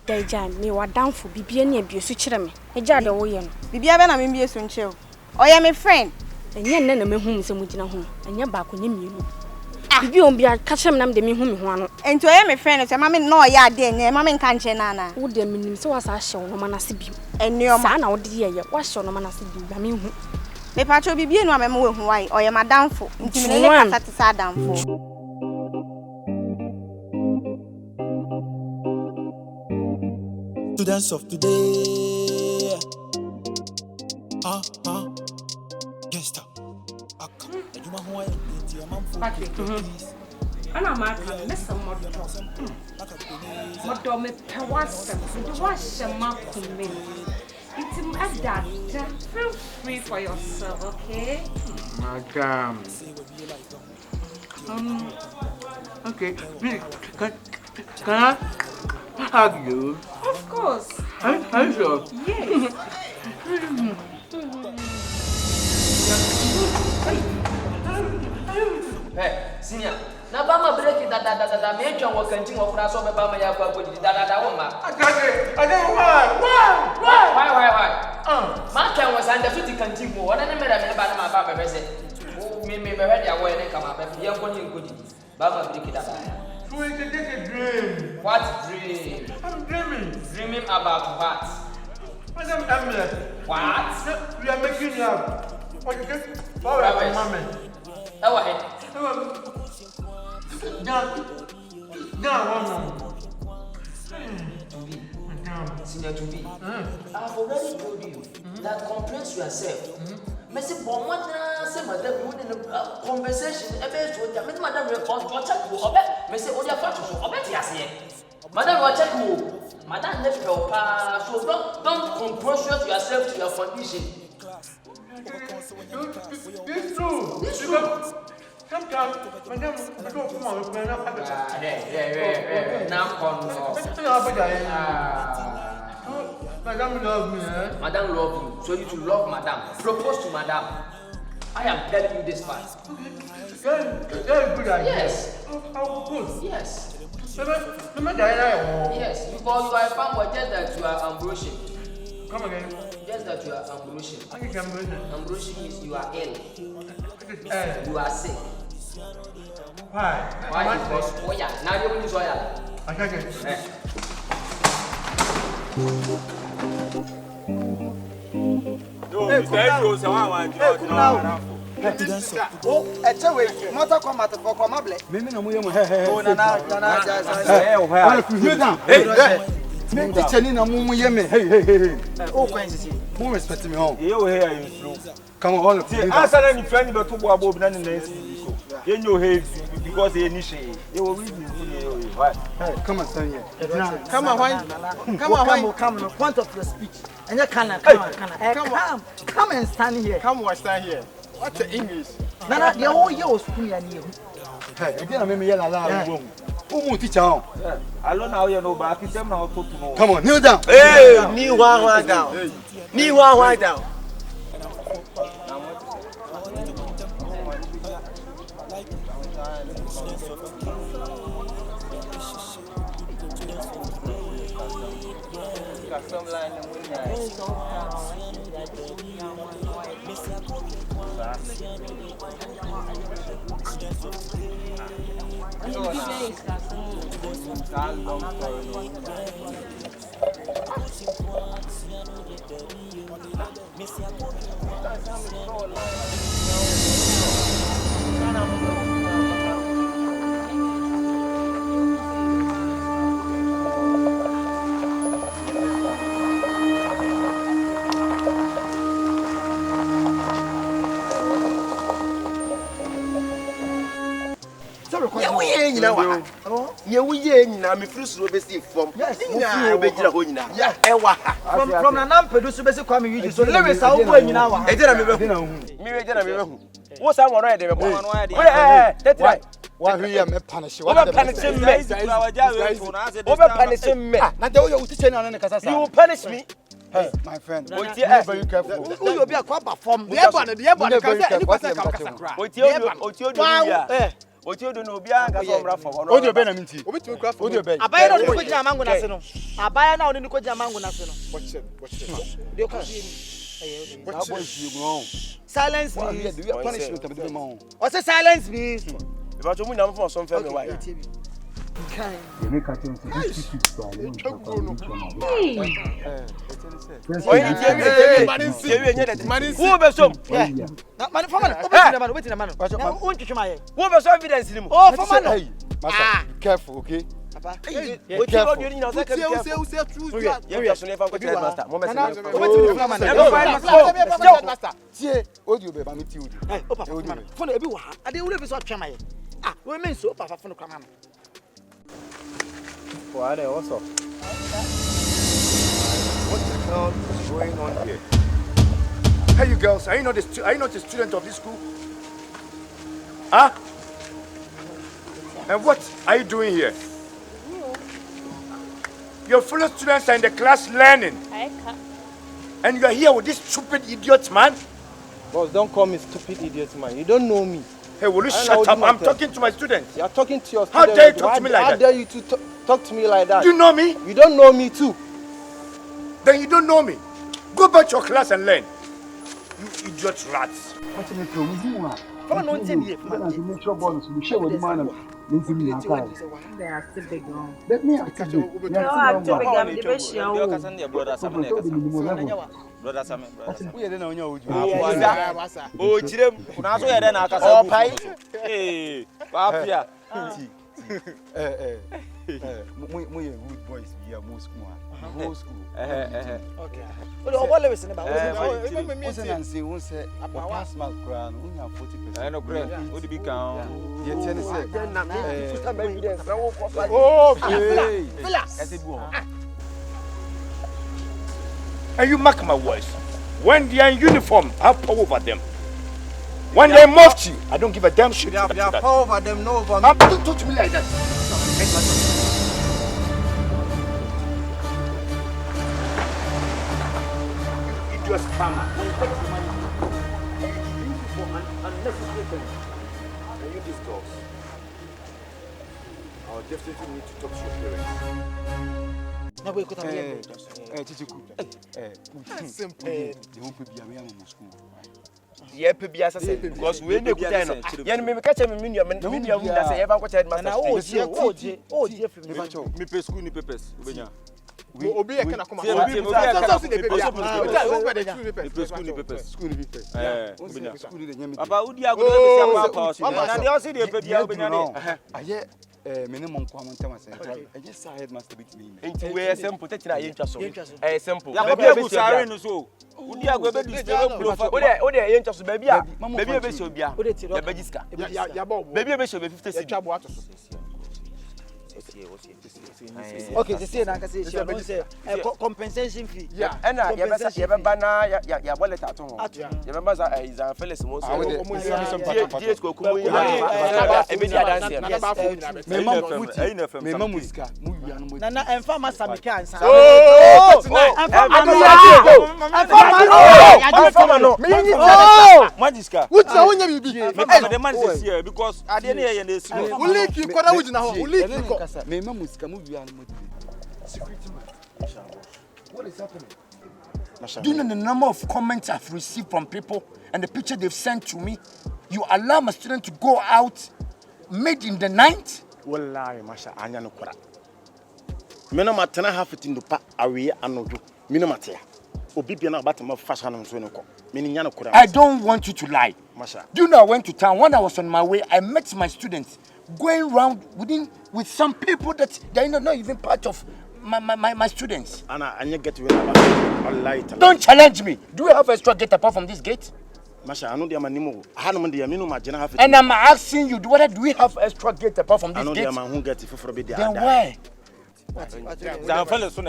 Deja, me wa down for Bibia ni abuse chire me. Eja de wo ye no. Bibia be na me mbie so nche o. Oya me friend. Enye nne na me hu se mugina ho. Enye ba ko nye mienu. Bibi on bia ka chere me nam de me hu me ho ano. Enti oya me friend se ma me no oya de enye ma me nka nche na na. Wo de me nim se wa sa hye no manase bi. Enioma. Sa na wo de ye wa hye no manase bi ba me hu. Me pa cho bibia nu amema we hu wai. Oya madamfo. Enti me le kasa te sa adamfo. Students of today. Gangsta. Aka. Ejuma ho aye nti amam fo. Ana maka mesa modo. Modo me pewasa. Do wash ma kume. It's ada. Feel free for yourself, okay? Madam. Okay. Can I hug you? Of course. Are you sure? Yes. Hey, senior. Na ba ma break it da me twa wo kantin wo kura so be ba ma ya kwa bodi da wo ma. Why? Ma twa wo san da fiti kantin wo wona ne me da me ba na ma ba be se. Me be ready awo ne kama be ye ko ni nkodi. Ba ma break it da. So it's a dream. What dream? I'm dreaming. Dreaming about what? Madam Amulet. What? We are making you up. What you get? Power of moment. Go ahead. Senior to be. I've already told you that compress yourself. Messi Bomana say madam you in a conversation about what madam report check you obe Messi odia fatu so obe ti ase madam you check you madam left your pa so don't compress yourself to your condition. It's true. It's true. Sometimes madam we don't come on with Madam love me, eh? Madam love you, so you should love madam. Propose to madam. I am telling you this part. Very good idea. Yes. How good? Yes. Yes, because you are a fanboy, just that you are ambrosia. Come again. Just that you are ambrosia. What is ambrosia? Ambrosia means you are ill. You are sick. Why? Why? Because oil. Now you use oil. Motor combat for Comable. Mimi na muye mu Oh, Nana, Me teacher ni na mumu ye me. Hey. Oh, fancy. Who respect me home? You here in flow. Come on, all. Answer any friend but to go above na next. You know hey because he initiate. You will read me. Hey, come on, stand here. Come on, point of your speech. And you come and stand here. Come on, stand here. What's the English? Nana, the whole year was school and you. Hey, you didn't make me yell aloud. Who teacher? I don't know you know, but I can tell now to know. Come on, kneel down. Hey, kneel one down. Kneel one down. From Nanam produce basic kwame you so lyrics are over nyina wa. What's that one right there? Why we am punish you? Over punishing me. Over punishing me. Now you teacher na na kasa. You will punish me. Hey, my friend. Be very careful. Who you be a kwaba form. The eba kasa any kasa kasa kra. Otie do no bia nka so mra for no. Odio be na minti. Obetumi kra for. Odio be. Abaya na oni ko jina mango na se no. Abaya na oni ko jina mango na se no. Watch it. Dey ko see silence please. Punishment am dey ma. O say silence please. If I told me na for some family why. You make a change to this so I want to who be some? Man for man, wetin na man. Who ntwetwe my. Who be some evidence ni mo? Oh, for man. Hey, master, be careful, okay? Papa. What you do you know say careful. Say true. You be so never go tell master. Mo message. Master. Tie, odio be ba mi ti odio. Hey, papa. Phone e bi wa. Ade wo le bi so atwa my. Ah, we mean so papa phone kwa man. What's up? What the hell is going on here? Hey, you girls, are you not the student of this school? Huh? And what are you doing here? Your fellow students are in the class learning. And you are here with this stupid idiot man? Boss, don't call me stupid idiot man. You don't know me. Hey, will you shut up? I'm talking to my students. You are talking to your students. How dare you talk to me like that? How dare you to talk to me like that? Do you know me? You don't know me too. Then you don't know me. Go back to your class and learn. You idiot rats. What's in the room? Come on, tell me. Make sure bonus. We share with the man. They are still big on. Let me catch you. No, I'm too big. I'm the best. Brother Sam. Who you dey na onya oju? Oh, chirem. Una so ye dey na akasa. Oh, pai. Eh, papia. Mo ye good boys bi a mo school. Mo school. Okay. O do obole wese ne ba. O se na nse won se pass mark kra no unya 40%. Eh no kra. O di bi kan. Ye tie ne se. Oh, Fila. And you mark my words. When they are in uniform, I have power over them. When they mocked you, I don't give a damn shit. They have power over them, no over me. Don't talk to me like that. You idiot scammer. And you these girls, I'll definitely need to talk to your parents. Na we kota here. Chichiku. Simple. They won't be a man in school. Yeah, be as I said, because we need to go. Yan me catch me mean that say ever go headmaster. Na oh, me pay school ni papers. Ubenya. Obi e kana come. Obi Papa, who dia go be say papa? Na dey also dey pay bia obenya dey. Aye minimum kwa monta masa. I just saw headmaster bit me. Enti we simple take na ye ntwa so. Simple. Ya go be sare no so. Who dia go be display blow for. O dey ye ntwa so baby a. Baby e be se obia. Ya be jiska. Ya bo. Baby e be se be 50 cedi. Twa bo ato so. Okay, say na ka say she don say compensation fee. Yeah. And ya be ba na ya wallet ato ho. Ya be ba za is a Felix mo so. DS ko kumu ya. E be dia dance ya. Me mamu sika, mu wia no mo. Na emfa masa meka ansa. Magiska. Wuti na wonya bibi. The man is here because I didn't hear you say. Uliki kwada wujina ho. Uliki ko. Me mamu sika mu wia no mo. Security man. What is happening? Do you know the number of comments I've received from people and the picture they've sent to me? You allow my student to go out made in the night? Wallahi, Masha, anya no kora. Mena matena half it in the pa awe anojo. Mina matia. Obi bia na about my fashion and so no ko. Meni nya no kora. I don't want you to lie. Masha. Do you know I went to town when I was on my way? I met my students going around with some people that they're not even part of my students. Anna, and you get wallahi. Don't challenge me. Do we have extra gate apart from this gate? Masha, I know the manimo. I know the amino majena half it. And I'm asking you, whether do we have extra gate apart from this gate? I know the man who get it for be there. Then why? I'm fellow soon.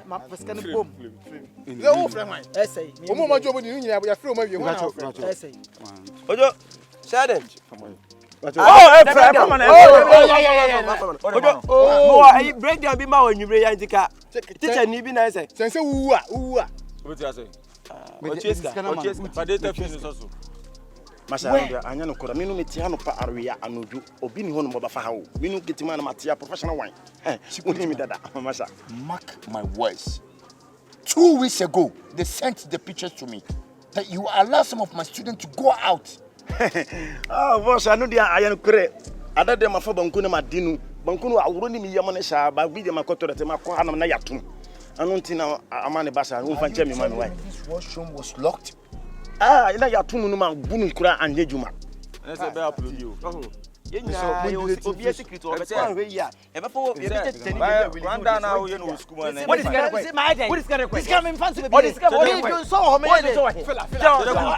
Ma pescando bom. Eu frère mãe. Essa aí. O momento jogo de ninho ya frère mãe, eu essa aí. Ojo, Shaden. Oh, frère, come on. Ojo, no, I break down be ma onwure ya ntika. Teacher ni bi na say. Sense wuwa. What you say? Ocheska. But they tell you so. Masha, anya no kora. Minu metia no pa arwea anoju. Obi ni ho no moba fa ha o. Minu getima na matia professional wine. Uni mi dada. Masha. Mark my words. 2 weeks ago, they sent the pictures to me that you allow some of my students to go out. Ah, boss, I know they are no kore. Ada de mafa banku na madinu. Banku no awuro ni mi yamane sha ba bi de makoto de ma ko hanam na yatum. Anu ntina amane basa wo fa nche mi ma me why. This washroom was locked. Ah, ina yatum no ma bunu kura anje juma. Let's say be upload you. Obi secret o better we here. E be for e be tell me Rwanda na wo ye no school man. What is my idea? What is going to request? This guy in fancy baby. What is going so how many? Fela.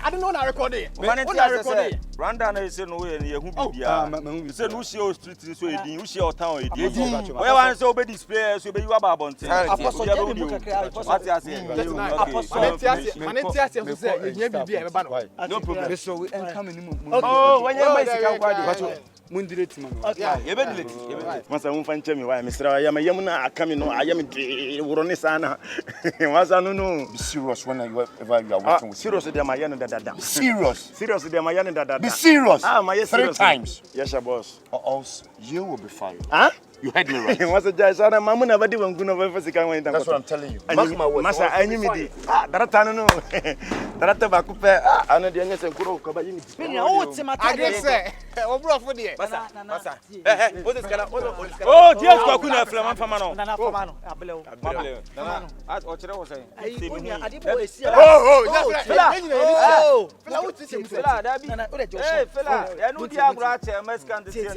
I don't know na record it. What na record it? Rwanda na say no we ye hu bibia. Say no share street so edin, who share town edin. Where one say obey display so be you about bonten. Apostle Jerry Mukaka. What you say? Apostle Manetiasi say ye bibia e be ba no. No problem. So we come in. Oh, when you buy sika kwadi. Mundireti man. Okay. You be delete. Masa umfa nchemi wa misra ya mayamu na akami no ayami de worone sana. Masa no. Be serious whenever you are working with. Serious de mayano dada. Be serious. Serious de mayano dada. Be serious. Ah, my 3 times. Yes, boss. Or else you will be fired. Huh? You heard me right. Masa jaisana mamu na badi wangu no va fasika wa That's what I'm telling you. Mark my words. Masa anyimi di. Ah, darata no. Darata ba kupe. Ah, ana de nyese nkuro ko ba yimi. Menya o timata. Agrese. Obro fo de. Masa. What is gonna Oh, DS kwa kuna flama fama no. Nana fama no. Abele. Nana. O chere wo say. Adibo esia. Oh. Fela wo tisi Fela da bi. Eh, Fela. Ya no dia agura che Mexican de tie.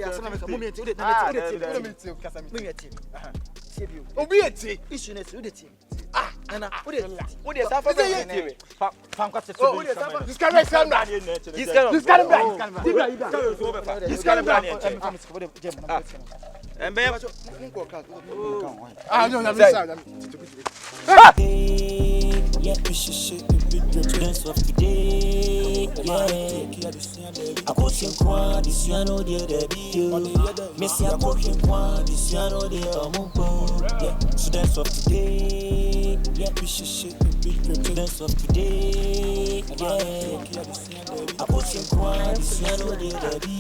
Obi eti. Issue na see the Ah, nana, what is that for me? Fam kwase. Oh, what is that? This can be Sandra. This can yeah, we should shake the big dance of the day. Yeah, I put him qua, this you know the video. Missy, I put him qua, this you know the yeah, so dance of the day. Presidents of today, yeah. I put in quiet, this year no day to be.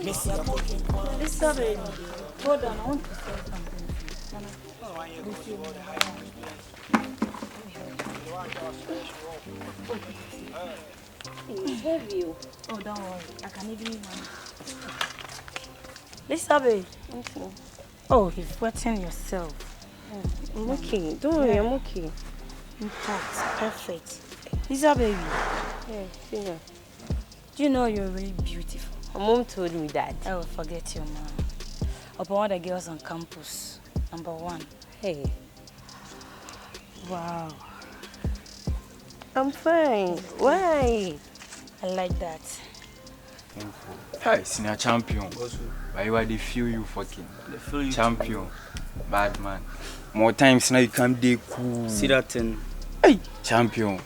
Lisa, baby. Hold on, I want to say something. It's heavy. Oh, don't worry. I can even manage. Lisa, babe. Okay. Oh, you're wetting yourself. I'm okay. Don't worry, I'm okay. Intact. Perfect. Lisa, baby. Yeah. Do you know you're really beautiful? My mom told me that. I will forget your mom. Upon all the girls on campus. Number 1. Hey. Wow. I'm fine. Why? I like that. Hey, senior champion. Why you are the feel you fucking? They feel you champion. Bad man. More times now you come dey cool. See that thing? Hey, champion.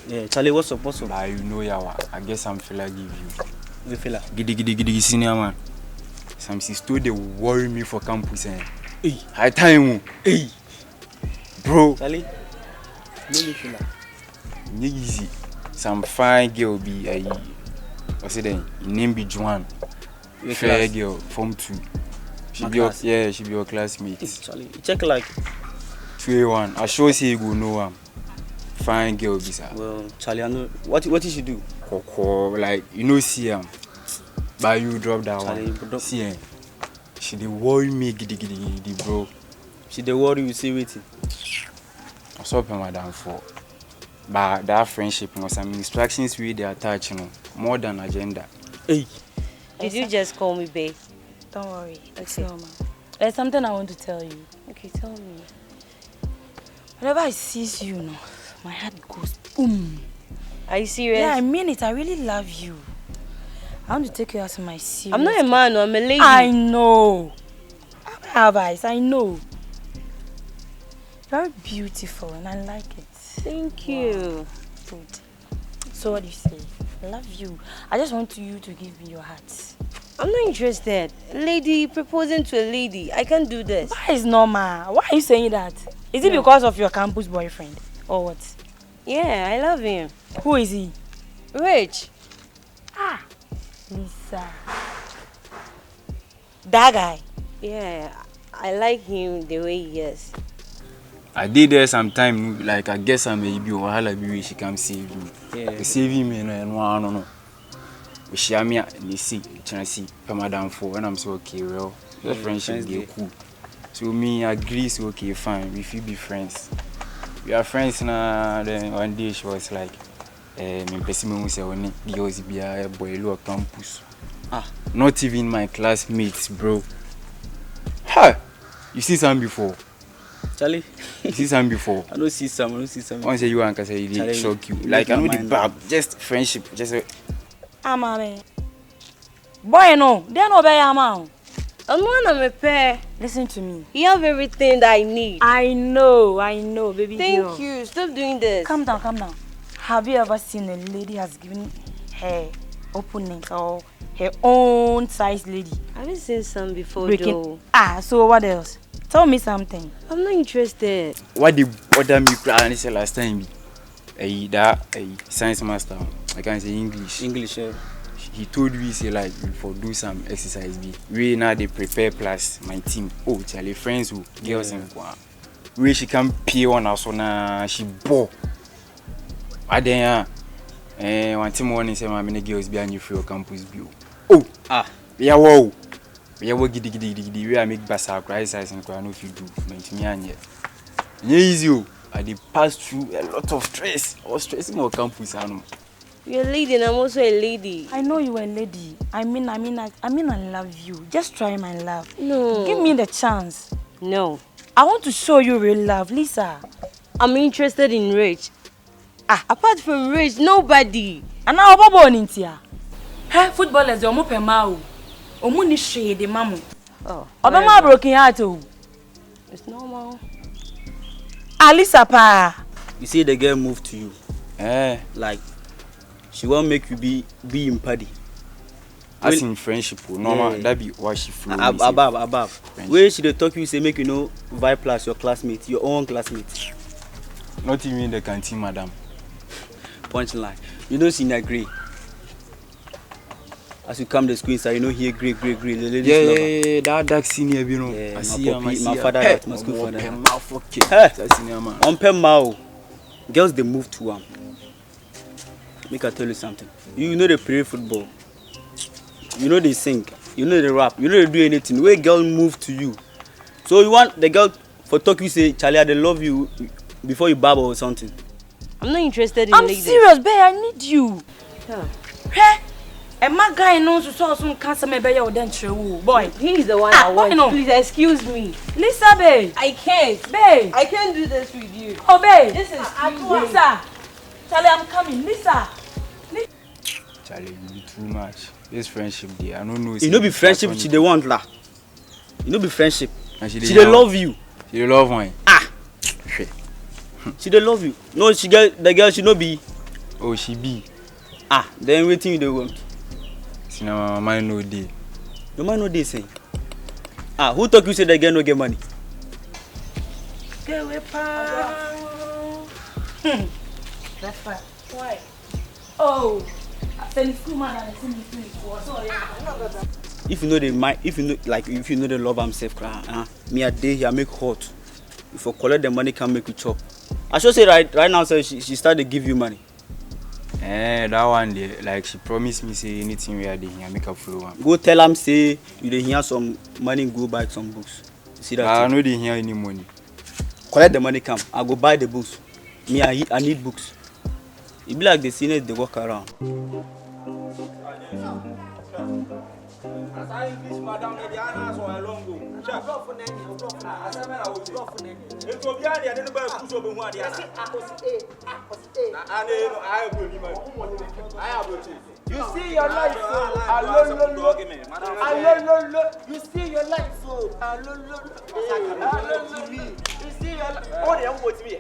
Yeah, Charlie, what's up? Bah, you know yawa. I guess I'm fella give you. We fella. Giddy senior man. Some sister they worry me for campus and hey, high time. Hey, bro. Charlie, no me fella. Easy. Some fine girl be a. What's it then? Name be Joan. Fair girl, Form 2. She be your, yeah, she be your classmate. Charlie, check like 2A1. I sure say you go know am. Fine girl be sir. Well, Charlie, I know what did she do? Like you know see am. But you drop that Charlie, one. See am. She dey worry me giddy bro. She dey worry you see waiting. I saw her madam for. But that friendship, you know, some instructions we they attach, you know, more than agenda. Hey. Did you just call me babe? Don't worry. It's normal. There's something I want to tell you. Okay, tell me. Whenever I see you, my heart goes boom. Are you serious? Yeah, I mean it. I really love you. I want to take you out to my serious. I'm not a man, I'm a lady. I know. I have eyes. I know. You're beautiful and I like it. Thank you. Good. So what do you say? I love you. I just want you to give me your heart. I'm not interested. Lady proposing to a lady. I can't do this. Why is normal? Why are you saying that? Is it because of your campus boyfriend or what? Yeah, I love him. Who is he? Rich. Ah, Lisa. That guy? Yeah, I like him the way he is. I did there sometime, like I guess I may be or be she come save me. Yeah. The saving me and one no. We share me and see, trying to see madam for when I'm so okay, well, just friendship be cool. So me agree, so okay, fine, we feel be friends. We are friends now. Then one day she was like, me person say only girls be a boy low campus. Ah, not even my classmates, bro. Ha! You see some before? Charlie, you see some before? I don't see some. Once you and say it shock you. Like I know the bad, just friendship, just. Mama. Boy, no, they no be ama. I'm one of a pair. Listen to me. You have everything that I need. I know, baby girl. Thank you. Stop doing this. Calm down. Have you ever seen a lady has given her opponent or her own size lady? I haven't seen some before, though. Ah, so what else? Tell me something. I'm not interested. What did bother me crying last time? Science master. I can't say English. He told me say like for do some exercise. We now they prepare plus my team. Oh, Charlie friends who girls and where she can pay on us so now she bore. I then one team morning say my many girls behind you for your campus bill. Oh yeah wow. Yeah, what giddy. We are make basa cry size and cry no if you do. Me and yet. Easy. I did pass through a lot of stress. I was stressing my campus. You're a lady and I'm also a lady. I know you're a lady. I mean, I love you. Just try my love. No. Give me the chance. No. I want to show you real love, Lisa. I'm interested in Rich. Apart from Rich, nobody. And now, Baba Onintia. Hey, footballers, you're more per Omu ni shade the mamu. Oh. Obama broken heart. It's normal. Alisa pa. You see the girl move to you. Like she won't make you be in party. As in friendship, normal. That be why she flew. Above. Where she dey talk you say make you know vibe plus your classmate, your own classmate. Not even in the canteen, madam. Punchline. You know Senior Grey. As you come to school inside, you know here Grey. The ladies yeah, that senior, you know. Yeah, I see my father, hey, my school father. That senior man. On Pemao, girls they move to Make I tell you something. You know they play football. You know they sing. You know they rap. You know they do anything. Where girl move to you. So you want the girl for talk you say, Charlie, I love you before you babble or something. I'm not interested in I'm ladies. serious, babe. I need you. Yeah. Hey, and my guy knows to saw some cancer maybe or then true. Boy, he's the one I want. No. Please excuse me. Lisa, babe. I can't. Babe. I can't do this with you. Oh, babe. This is Lisa. Charlie, I'm coming. Lisa. Charlie, you be too much. This friendship there, I don't know. You know be friendship, she they want la. You know be friendship. She they love you. She they love one. She they love you. No, she get the girl she no be. Oh, she be. Then waiting you they want. See now my mind no day. Your mind no day say. Who talk you say the girl no get money? Get away, That's fine. Why? Oh. If you know the mind, if you know the love I'm safe, me a day here make hot. If you collect the money, can make you chop. I should say right now, so she started to give you money. That one day, like she promised me say anything we are doing here, make her follow. Go tell him say you dey hear some money, go buy some books. You see that? I no dey hear any money. Collect the money, come. I go buy the books. Me I need books. It be like the seniors they walk around. You see your life, you see your life, you see your life. Oh, the young boy to me.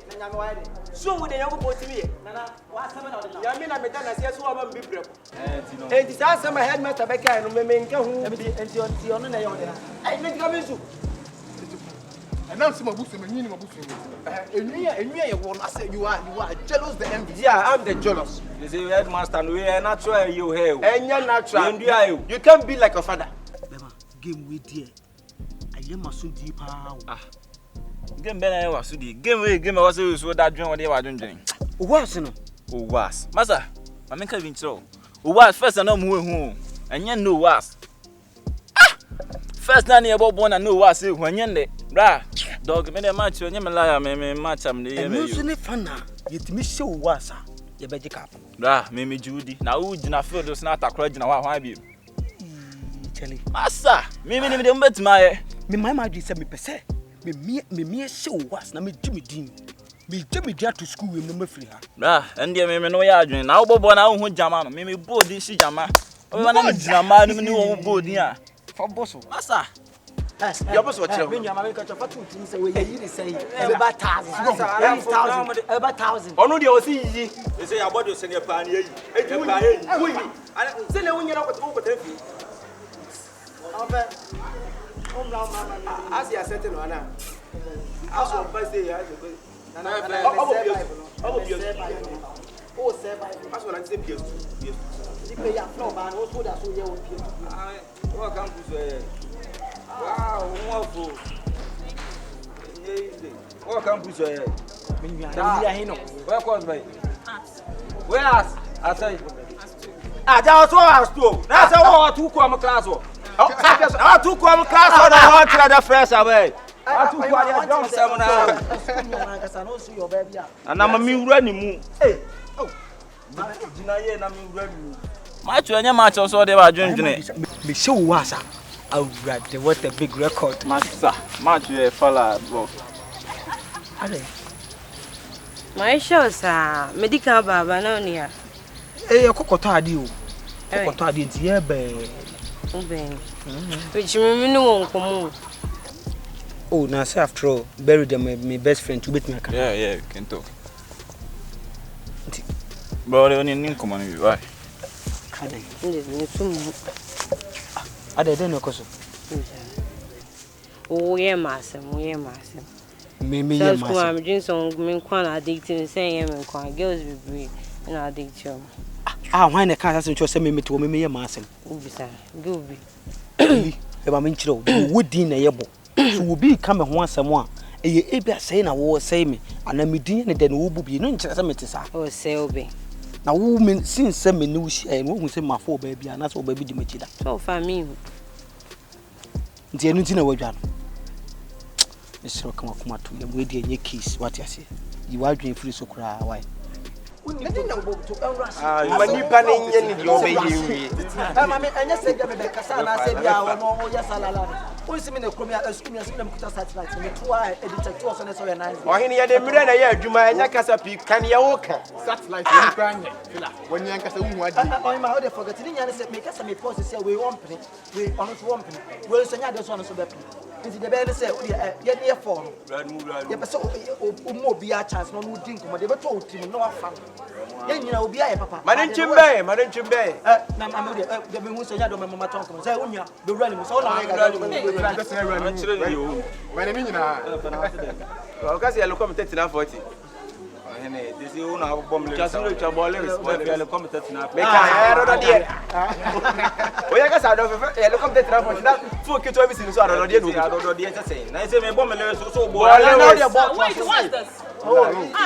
So with the young boy to me. I mean, I'm a done as yes, who am be broke. And it's also my headmaster back and remember who and your own. I make coming soon. And I'm some of them and you know, you are jealous, the envy. Yeah, I'm the jealous. You say, headmaster, we are natural, you have. And you're natural. You can't be like a father. Game with dear. I am a soon deeper. Game better was the game was so that dream what they were doing. What's no? Oh, was. Master, I make a intro. Who was first and no more home. And you know was. First, none about born and know was when you're Bra, dog, made a match when you're liar, me match am the year. Fun now. Yet me show was your baby cap. Bra, Mimi Judy. Now, would you not feel those not a crowd in our hobby? Tell you, Master, Mimi, them bet my my magic said me per se. Me show was, na me Jimmy Dean. Me Jimmy there to school with no free. Bra, and dear Mimi, no yard. Now, Bobo, now, who Jaman, Mimi, body, she Jama. Oh, I'm a Jaman, new body, for Bosso. Master. Your boss watch me. I'm going to catch a fatu. Say we hear say about 1,000. About 1,000. Oh no, they will see easy. They say about you send your plan here. Hey, you buy. Say when you know what over there. As you are setting on now. As your birthday, that's what I say. You pay your floor, man. Also, that's what you will pay. Welcome to say. Wow, wonderful. Welcome to say. Where was by? Where I say. That's what I was told. That's how I took my class. I took my class on the one to the first away. I took my young seminar. And I'm a new running. Hey, oh, Dinaye, and I'm running. My 20 match also they were drinking it. Me show was oh, what a big record. Master, match you fella, bro. My shows are medical baba, no near. Hey, a cocotadio. Cocotadio, dear bay. Which you know, come. Oh, now, after all, bury them with my best friend to beat me. Yeah, you can talk. But they only need come on you, why? I don't know, Cosso. Oh, yeah, master. Me so school I'm doing some me kwan addicting saying me kwan girls be brave and addiction. Why na can't say say me to me masem. Ubisa. Go be. E ba me nchiro wodi na yebo. So wo bi ka me ho asem a e bia say na wo say me ana me din ne de no wo bu bi no nchira say me te sa. O say obi. Na wo me since say me no shi e wo hu say mafo ba bia na so ba bi di me chida. So for me. Nti enu ti na wadwa no. Mr. Kuma to you with your keys. What you say? You are doing free so cry. Why? Mani panning in the obey you. Mamma, and yes, I said, yes, who is in the Crimea, a schooner, and put us satellite, and 2 editor 2 on so nice. Or any other Miranda, Juma, and Yakasapi, can you walk? Satellite, when you I'm out of forgetting, and said, make us some process, we want we honest one. We'll send others on so that. Is the best say, get near for more be a chance, no drink, but they were told him no fun. Then you know, be a papa. Madame Chimbe, Madame Chimbe. The Musa Mamma Tonko, say, Unya, the running so long. Well, because I look at enough 40. This is una bomb just look to ballers, but we are committed now. Make I don't know. We are going to look at the travel. That 4 kids are missing. So I don't know. I don't know. Just saying. I say, my bomb is so boy. What's this?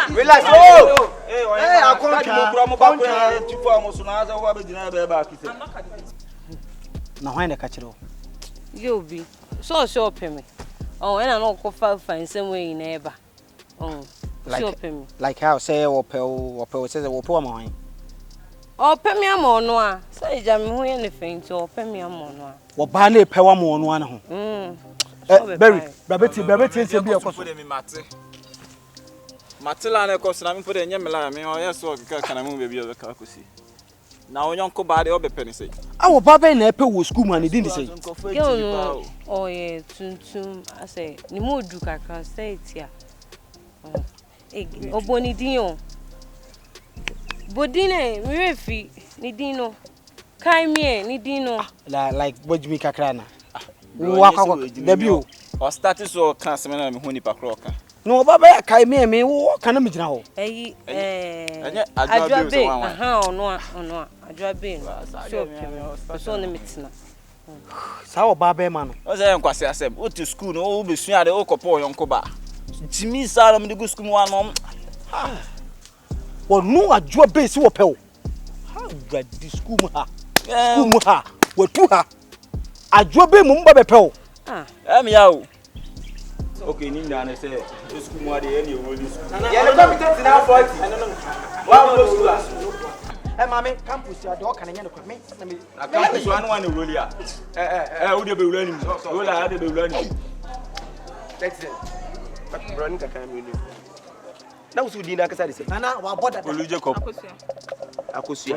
Relax. Oh, hey, I can't come about to form us. Now, why not catch it all? You'll be so sure, Pemmy. Oh, and I don't go find some way in ever. Oh. Like how say or says or poor mine. Oh, pay me a more no. Say, Jammy, anything to pay me a more no. Or Barney Pewam on one. Berry, Babbity, be a put him in Matilana cost I'm put in Yamela, me or yes, or can I move a bit of the carcassy. Now, young Cobody or the penny say. Our Baba and Apple was schoolman, he didn't say. Oh, yeah, soon, I say, Nemo Duca can say it here. O Bonidino Bodine, Mirefi, Nidino, Kaimie, Nidino. Like what you make a crana. Walk debut or status or classman and Honey Pacroca. No, Baba, Kaimie, me walk on a now. I drive in, how no, I drive in. So limits now. Sao Baba man. Was I quite say, what to school, no, be soon at the Okopo, Uncle Ba. Jimmy Salam, the good school one. Well, no, I drew a base or pill. How did this school ha? What to her? I drew a bit Mumba Pell. I'm yow. Okay, Ninda, I say, this school more than any of this. Yeah, the committee now 40. I don't know. What was class? Hey, Mammy, campus, your dog can I campus one will ya. Would you be running? Will I have to be running? That's it. Running a camera. Now, so dinner, I said, Nana, what bought that? Akusia,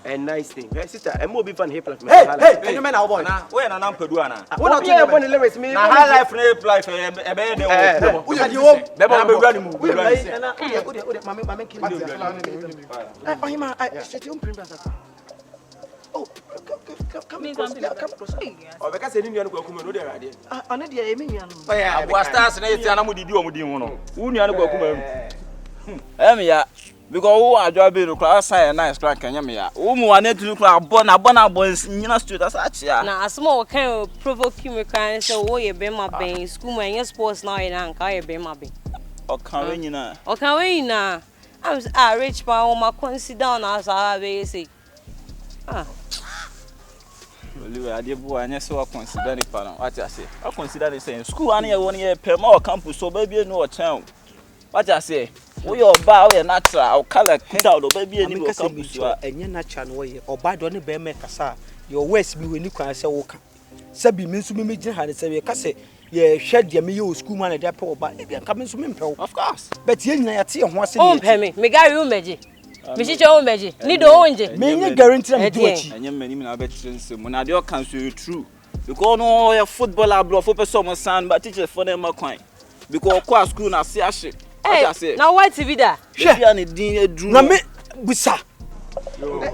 a nice thing. Hey, sister, I'm more be fun here. Hey, you men are born. When an uncle Duana. What are you going to lyrics me? High life, life, a bed. We are you home. Never be running. We are oh, come because I didn't go come no there idea. I need the Emilian. I was stars and it's an amudi do one. Who knew I go come? Ya because who are driving to class and nice crack and yamia. Who wanted to look like Bona boys in your street as such. Now, a small kind of provoking me kind so oh, you be my being school and your sports now in Anka, I be my being. Or can you now? Or can we now? I'm a rich man, my consider as I say. I dear boy, and so I consider it. What I say, I consider the same school. I need 1 year per more campus, so baby, no town. What I say, we are bow and natural, our color, cut out, baby, and you campus, and you're natural way, or by Donny Bear Macassa, your West me when you can say, Walker. Sabi means to me, had a say, Casse, ye shed your meal schoolman at that poor, but if you're coming to me, of course. But you know, I see once a penny, make I you magic. Mrs. Joe Magic, need orange. May guarantee I'm doing. And you many veterans when I do can't see true. Because no a footballer blow for someone's son, but teacher for them a coin. Because qua school now see a shit. Hey, now what TV da? She and it didn't do. Na me busa.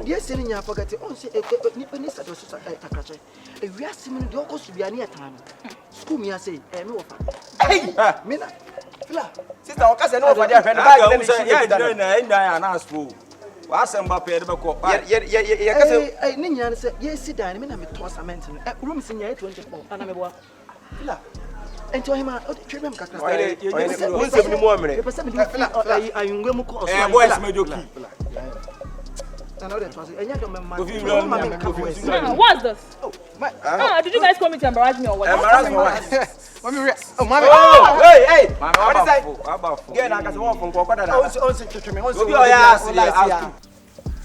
Yes, in your forget it. On say a Nipponese at a catcher. If we are similar, the Ocos to be a near time. School me, I say, no. Hey, Mina. Sister, what can I know for their friend? Hey, Nina said, yes, sit down. I mean, I'm a toss a mention. Room is in your 24. And I'm a boy. And to him, oh, treatment. What's the more minute? I am going to call. Where's my joke? What's this? Did you guys come in to embarrass me or what? Embarrass me what? Hey! What is that? Get out of one from Cocoda.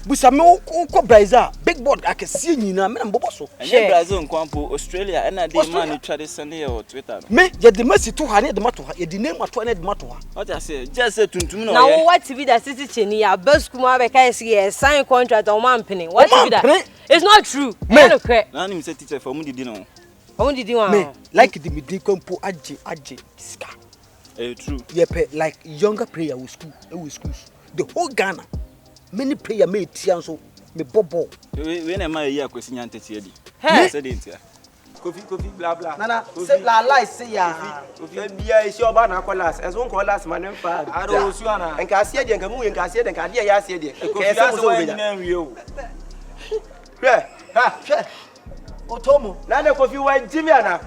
Busamo ko Brazil big board I can see nyina me mbobo so enye Brazil nkwampo Australia na dey man traditional or Twitter me je de masi to ha ne de mato ha ye de name ato na de mato ha what I say just say tuntum na now what be that city cheni ya baskuma be kai say sign contract on man penny what be that it's not true me no cre na nim say teacher for mu didi no o didi wan me like the midi kwampo aje ska true ye like younger player with schools the whole Ghana many player made tianso me bobo we na ma yi akwesi nyante tie di say dey ntia Kofi blah blah nana say la lie say ya Kofi bia isi oba na kolas enso nko las manem fa aro osu ana enka asie de enka mu enka asie de enka de ya asie de Kofi so we na nwie o hwe otomo na ne Kofi wa jimi ana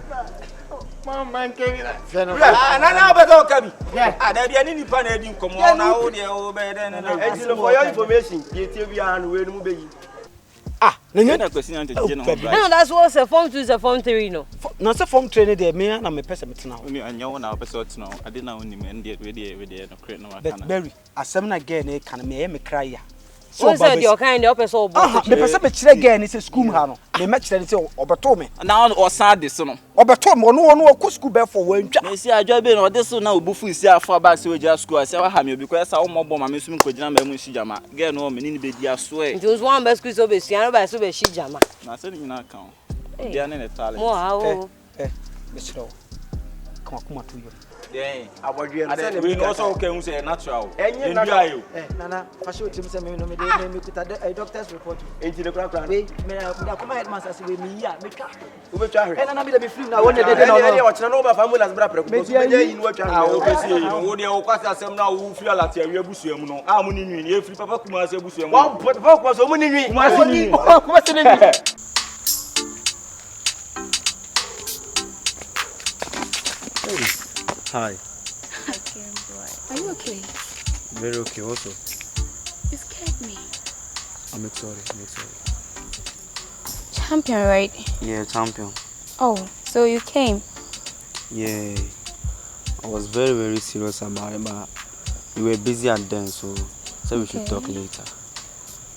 Mama nkemi na obezo kabi da bia ni nipa na edi nkomo na wo de wo be de na for your information ye tie bia na we no be yi na question ante je no no that's what say form 2 is a form 3 no na say form 3 ne de me na me pese metena oni anya wo na pese otena ade na oni me ndie we de no create no but Berry asem na girl ne kan me cry ya so say the kind the pese obo me pese me kire girl ne say school ha no me kire ne say obeto me na o sad de so no obeto me ono ko school be for wantwa me si adwa be no de so na obufu isi afa ba se we school say wa ha me obi ko esa wo mobo ma me so me kogina ma mu shijama girl no me ni be di aso e it was one best school so be sian ba so be shijama na say ni na kan dia ne talent mo ha o me sro kuma to yo abodwe no say we no so okay hu say natural enye na nana fashion team say me no me dey me kuta the doctor's report enti de kra we me akoma headmaster say we me ya me twa we be twa hwe nana me be free na won dey no no wo chena no ba family bra preko so be dey yin wo twa wo be see yin wo de wo kwase asem na wo free alati awie busuam no a mu ni nwi e free papa kuma ase busuam wo papa kuma so mu ni nwi kuma se ni nwi Hi. Okay, boy. Are you okay? Very okay also. You scared me. I'm sorry. Champion, right? Yeah, champion. Oh, so you came? Yeah. I was very, very serious about it, but you were busy at then, so we should talk later.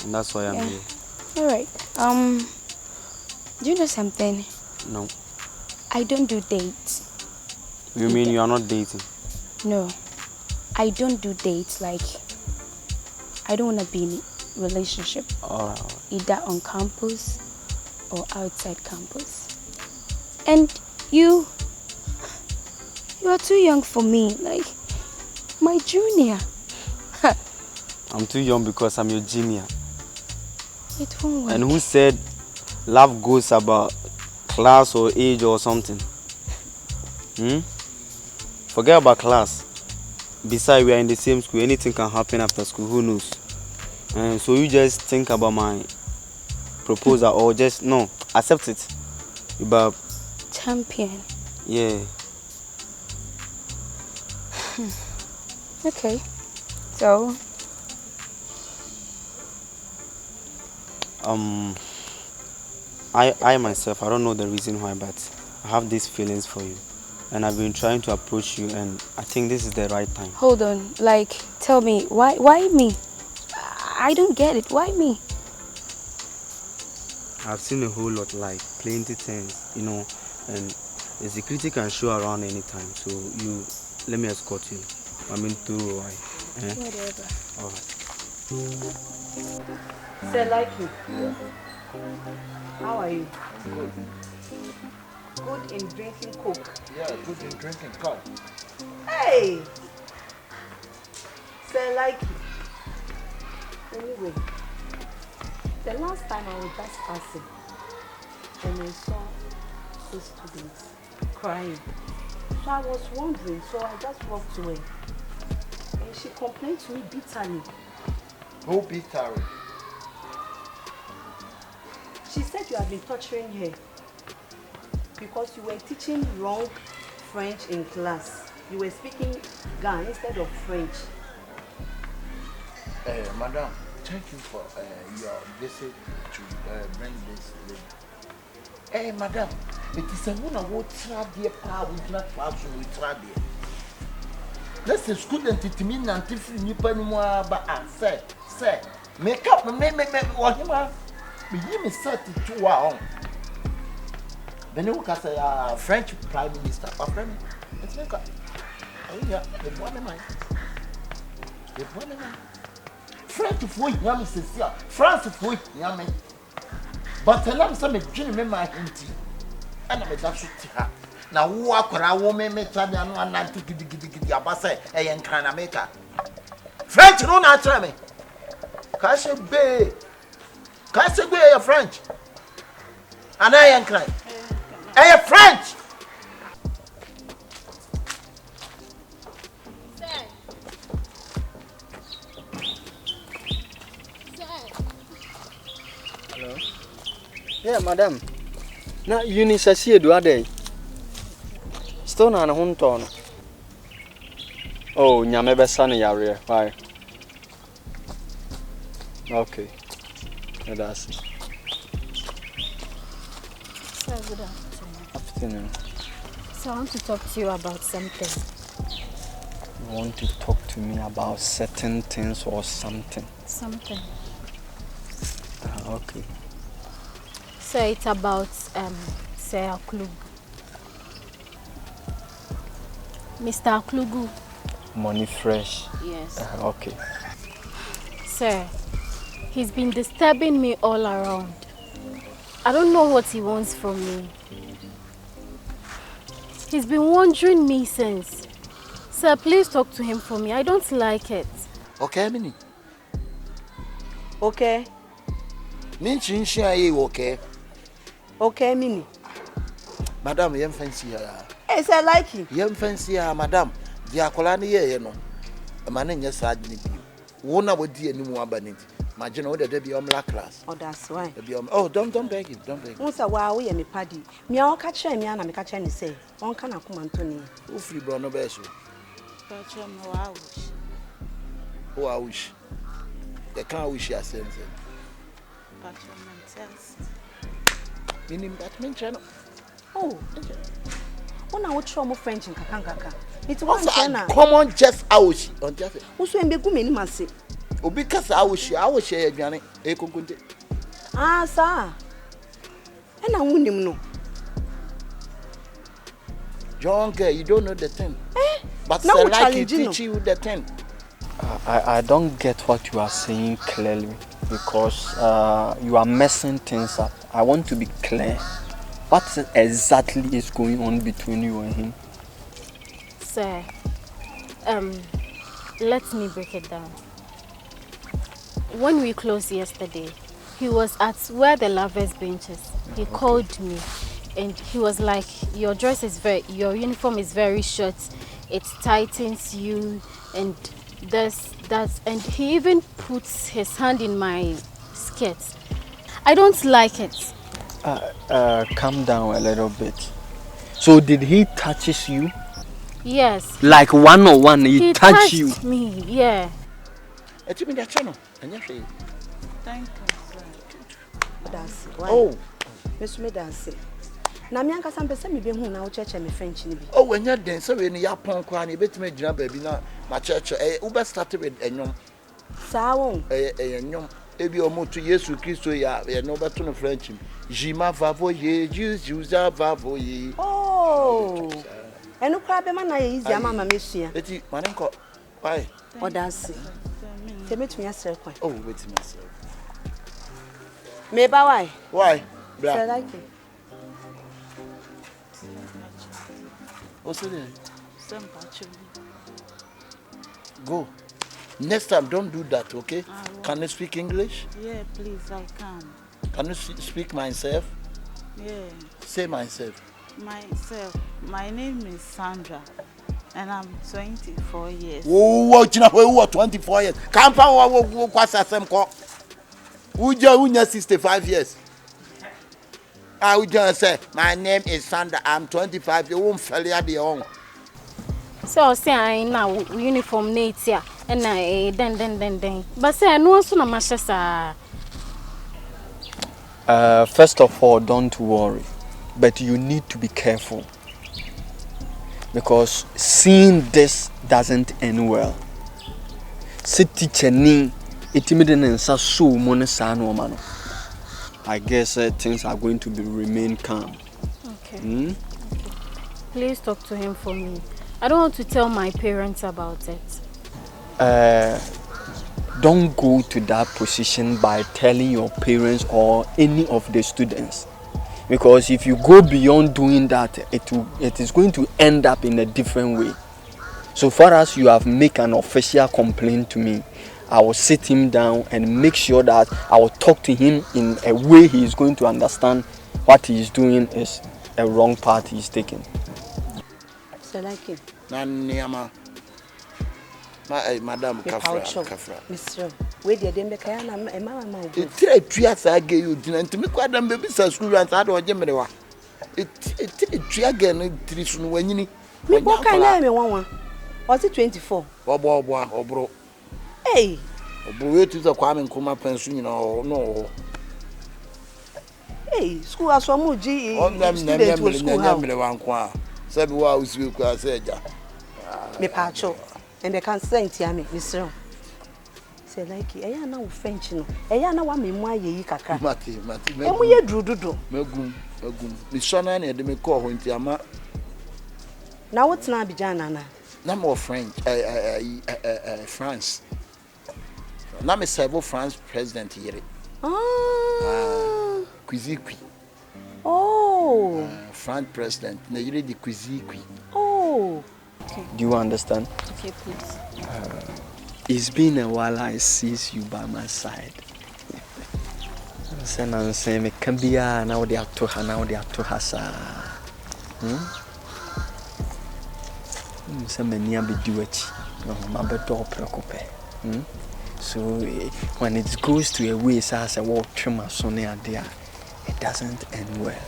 And that's why I'm here. Alright. Do you know something? No. I don't do dates. You mean you are not dating? No, I don't do dates. Like, I don't want to be in a relationship. Alright. Either on campus or outside campus. And you are too young for me. Like, my junior. I'm too young because I'm your junior. It won't work. And who said love goes about class or age or something? Forget about class. Besides, we are in the same school. Anything can happen after school. Who knows? So you just think about my proposal or just no, accept it. But champion. Yeah. Okay. So. I myself, I don't know the reason why, but I have these feelings for you. And I've been trying to approach you, and I think this is the right time. Hold on, like, tell me, why me? I don't get it, why me? I've seen a whole lot, like plenty things, you know, and the security can show around anytime, so let me escort you. I'm into why. Whatever. Alright. Say like you. Yeah. How are you? Good. Good in drinking Coke. Yeah, good in drinking Coke. Hey! Say like you. Anyway, the last time I was just passing and I saw 2 students crying. So So I was wondering, so I just walked to her. And she complained to me bitterly. Who bitterly? She said you have been torturing her because you were teaching wrong French in class. You were speaking Ga instead of French. Madam, thank you for your visit to bring this lady. Madam, it is a woman who tried their power with not classroom with Tradia. Let's a student to me not if you anymore, but I said, make up, make what him are. We give me 32 hours. Then you can say French Prime Minister, my friend. Let's make up. Oh, yeah, the one of mine. The one of mine. French for yummy, sister. France for yummy. But tell them some dream in my hinty. And I'm a dash to her. Now, walk around woman, make Tanya and 90 giddy abassa, and can I make her? French, no, not try me. Cash a bay. Cash a bay, a French. And I am crying. I am French. Hello? Yeah, madam. Na Eunice see do ade. Still na ho nto no. Oh, nyame besa ne yare. Why? Okay. That's it. Sir, good afternoon. Afternoon. So I want to talk to you about something. You want to talk to me about certain things or something? Something. Okay. So it's about Sir Aklugu. Mr. Aklugu. Money fresh. Yes. Okay. Sir, he's been disturbing me all around. I don't know what he wants from me. He's been wandering me since. Sir, please talk to him for me. I don't like it. Okay, Minnie. Okay. Minchi Shia, okay. Okay, Minnie. Madam, you fancy her. Yes, I like him. You fancy her, Madam. The Akolani, you know. A man in your side, won't have a dear new one. Imagine what the be on black class. Oh, that's why. Oh, don't beg him, don't beg him. Once a while, we are me paddy. Me, I'll catch him, and I'm catching and say, one can I come Anthony? Who free Bruno Besu? Who I wish. They can't wish your sense. Meaning that means channel. Oh, when I would show more French in Kakanga. It's one common just ouch on Jeffy. Also, in Begum in Massy. Oh, because I will share Johnny, a conkunte. Ah, sir. And I wouldn't know. John, you don't know the thing. But now I like to teach you the thing. I don't get what you are saying clearly because you are messing things up. I want to be clear. What exactly is going on between you and him? Sir, let me break it down. When we closed yesterday, he was at where the lovers benches. He called me and he was like, your uniform is very short. It tightens you and that, and he even puts his hand in my skirt. I don't like it. Calm down a little bit. So did he touches you? Yes. Like one-on-one, he touched you? Me, yeah. It's me that channel. And you say, thank you, sir. That's it. Oh, Miss me dance. Na me anka sampe se me be hu na wo cheche me French ni bi. Oh, when you dance, so when you pon kwa na betime gyina baby na ma church Uber started with enyom. Sa won. Enyom. Ebi omo to Yesu Kristo ya no beto no French. Jima vavoye, Jesus vavoye. Oh. Enu kwa be ma na ye easy ama ma mesua. Eti manenko. Why? O dance. Te metumi asere kwa. Oh, betime asere. Me ba why? Why? Bra. Say like it. What's it? Go. Next time, don't do that, okay? Can you speak English? Yeah, please, I can. Can you speak myself? Yeah. Say myself. Myself. My name is Sandra, and I'm 24 years. Oh, you are 24 years. Come from what's the same call? Would you 65 years? I would just say, my name is Sandra. I'm 25. You won't fail at the own. So say I now uniform nature and I then. But say I know so much First of all, don't worry, but you need to be careful because seeing this doesn't end well. City Chening, intimidating so mano. I guess things are going to remain calm. Okay. Please talk to him for me. I don't want to tell my parents about it. Don't go to that position by telling your parents or any of the students. Because if you go beyond doing that, it is going to end up in a different way. So far as you have made an official complaint to me, I will sit him down and make sure that I will talk to him in a way he is going to understand what he is doing is a wrong path he is taking. So like it. Nanyama. Madam Kafra. Mr. Where did they make a mama? It's 3 years I gave you to me quite a baby school and I don't remember. It's 3 again, 3 when you need. Me what kind of one? Was it 24? Or bro. Hey. Bro, it is a Kwame Nkrumah pension, you know, no. Hey, school as one more G. On them, never one qua. 7 hours you could say, me pacho, and they can't send to me, Mr. Say like it, I know French, no. I know what me why ye kaka. Mati, and we drew do. Megum, Miss Shana and the call when Tiama. Now what's not Bijana? No more French, France. Now me several France president here. Quizikwi. Oh. France president. Na yire di Quizikwi. Oh. Okay. Do you understand? Okay, please. It's been a while I see you by my side. I'm saying me can be now they are to her now they are to her sa. Some many be do it. No, my better preoccupy. So when it goes to a way as a walk trimmer so near there, it doesn't end well.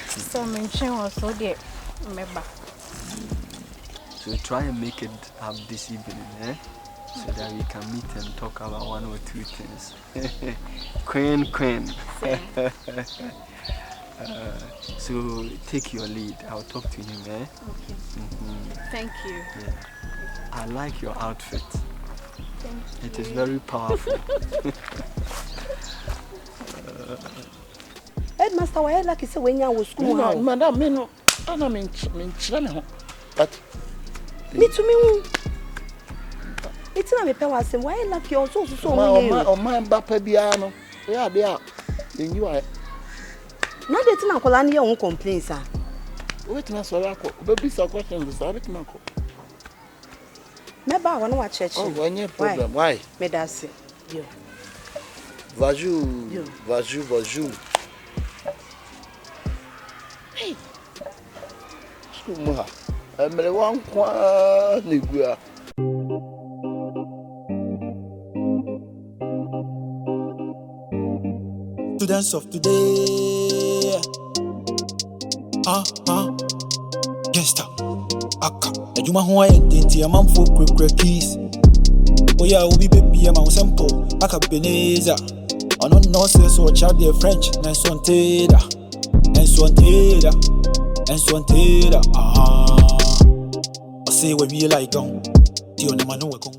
So mention also there, remember. So try and make it up this evening, so that we can meet and talk about 1 or 2 things. Queen. So take your lead. I'll talk to him, Okay. Thank you. Yeah. I like your outfit. It is very powerful. Headmaster, why like you say when you was school? No, madam, me no. I don't mean but me to me. It's not me power say why like you also so my Mbappa biano. Yeah, there. Then you are. Now they think Uncle Annie won't complain, sir. Wait, na so yako. Baby sa question this habit mako. Never want to watch church. Oh, when you problem. Why? Me that say. Yo. Vaju. Hey. Skuma. Emre wan kwa nigua. Students of today. Gangsta. Aka. Ejuma ho ayenti amam fo krekre keys. Oya obi baby am simple. Aka Beneza. Ono no say so child dey French. Nenswanteda. I say we like gone. Ti onema no we kon.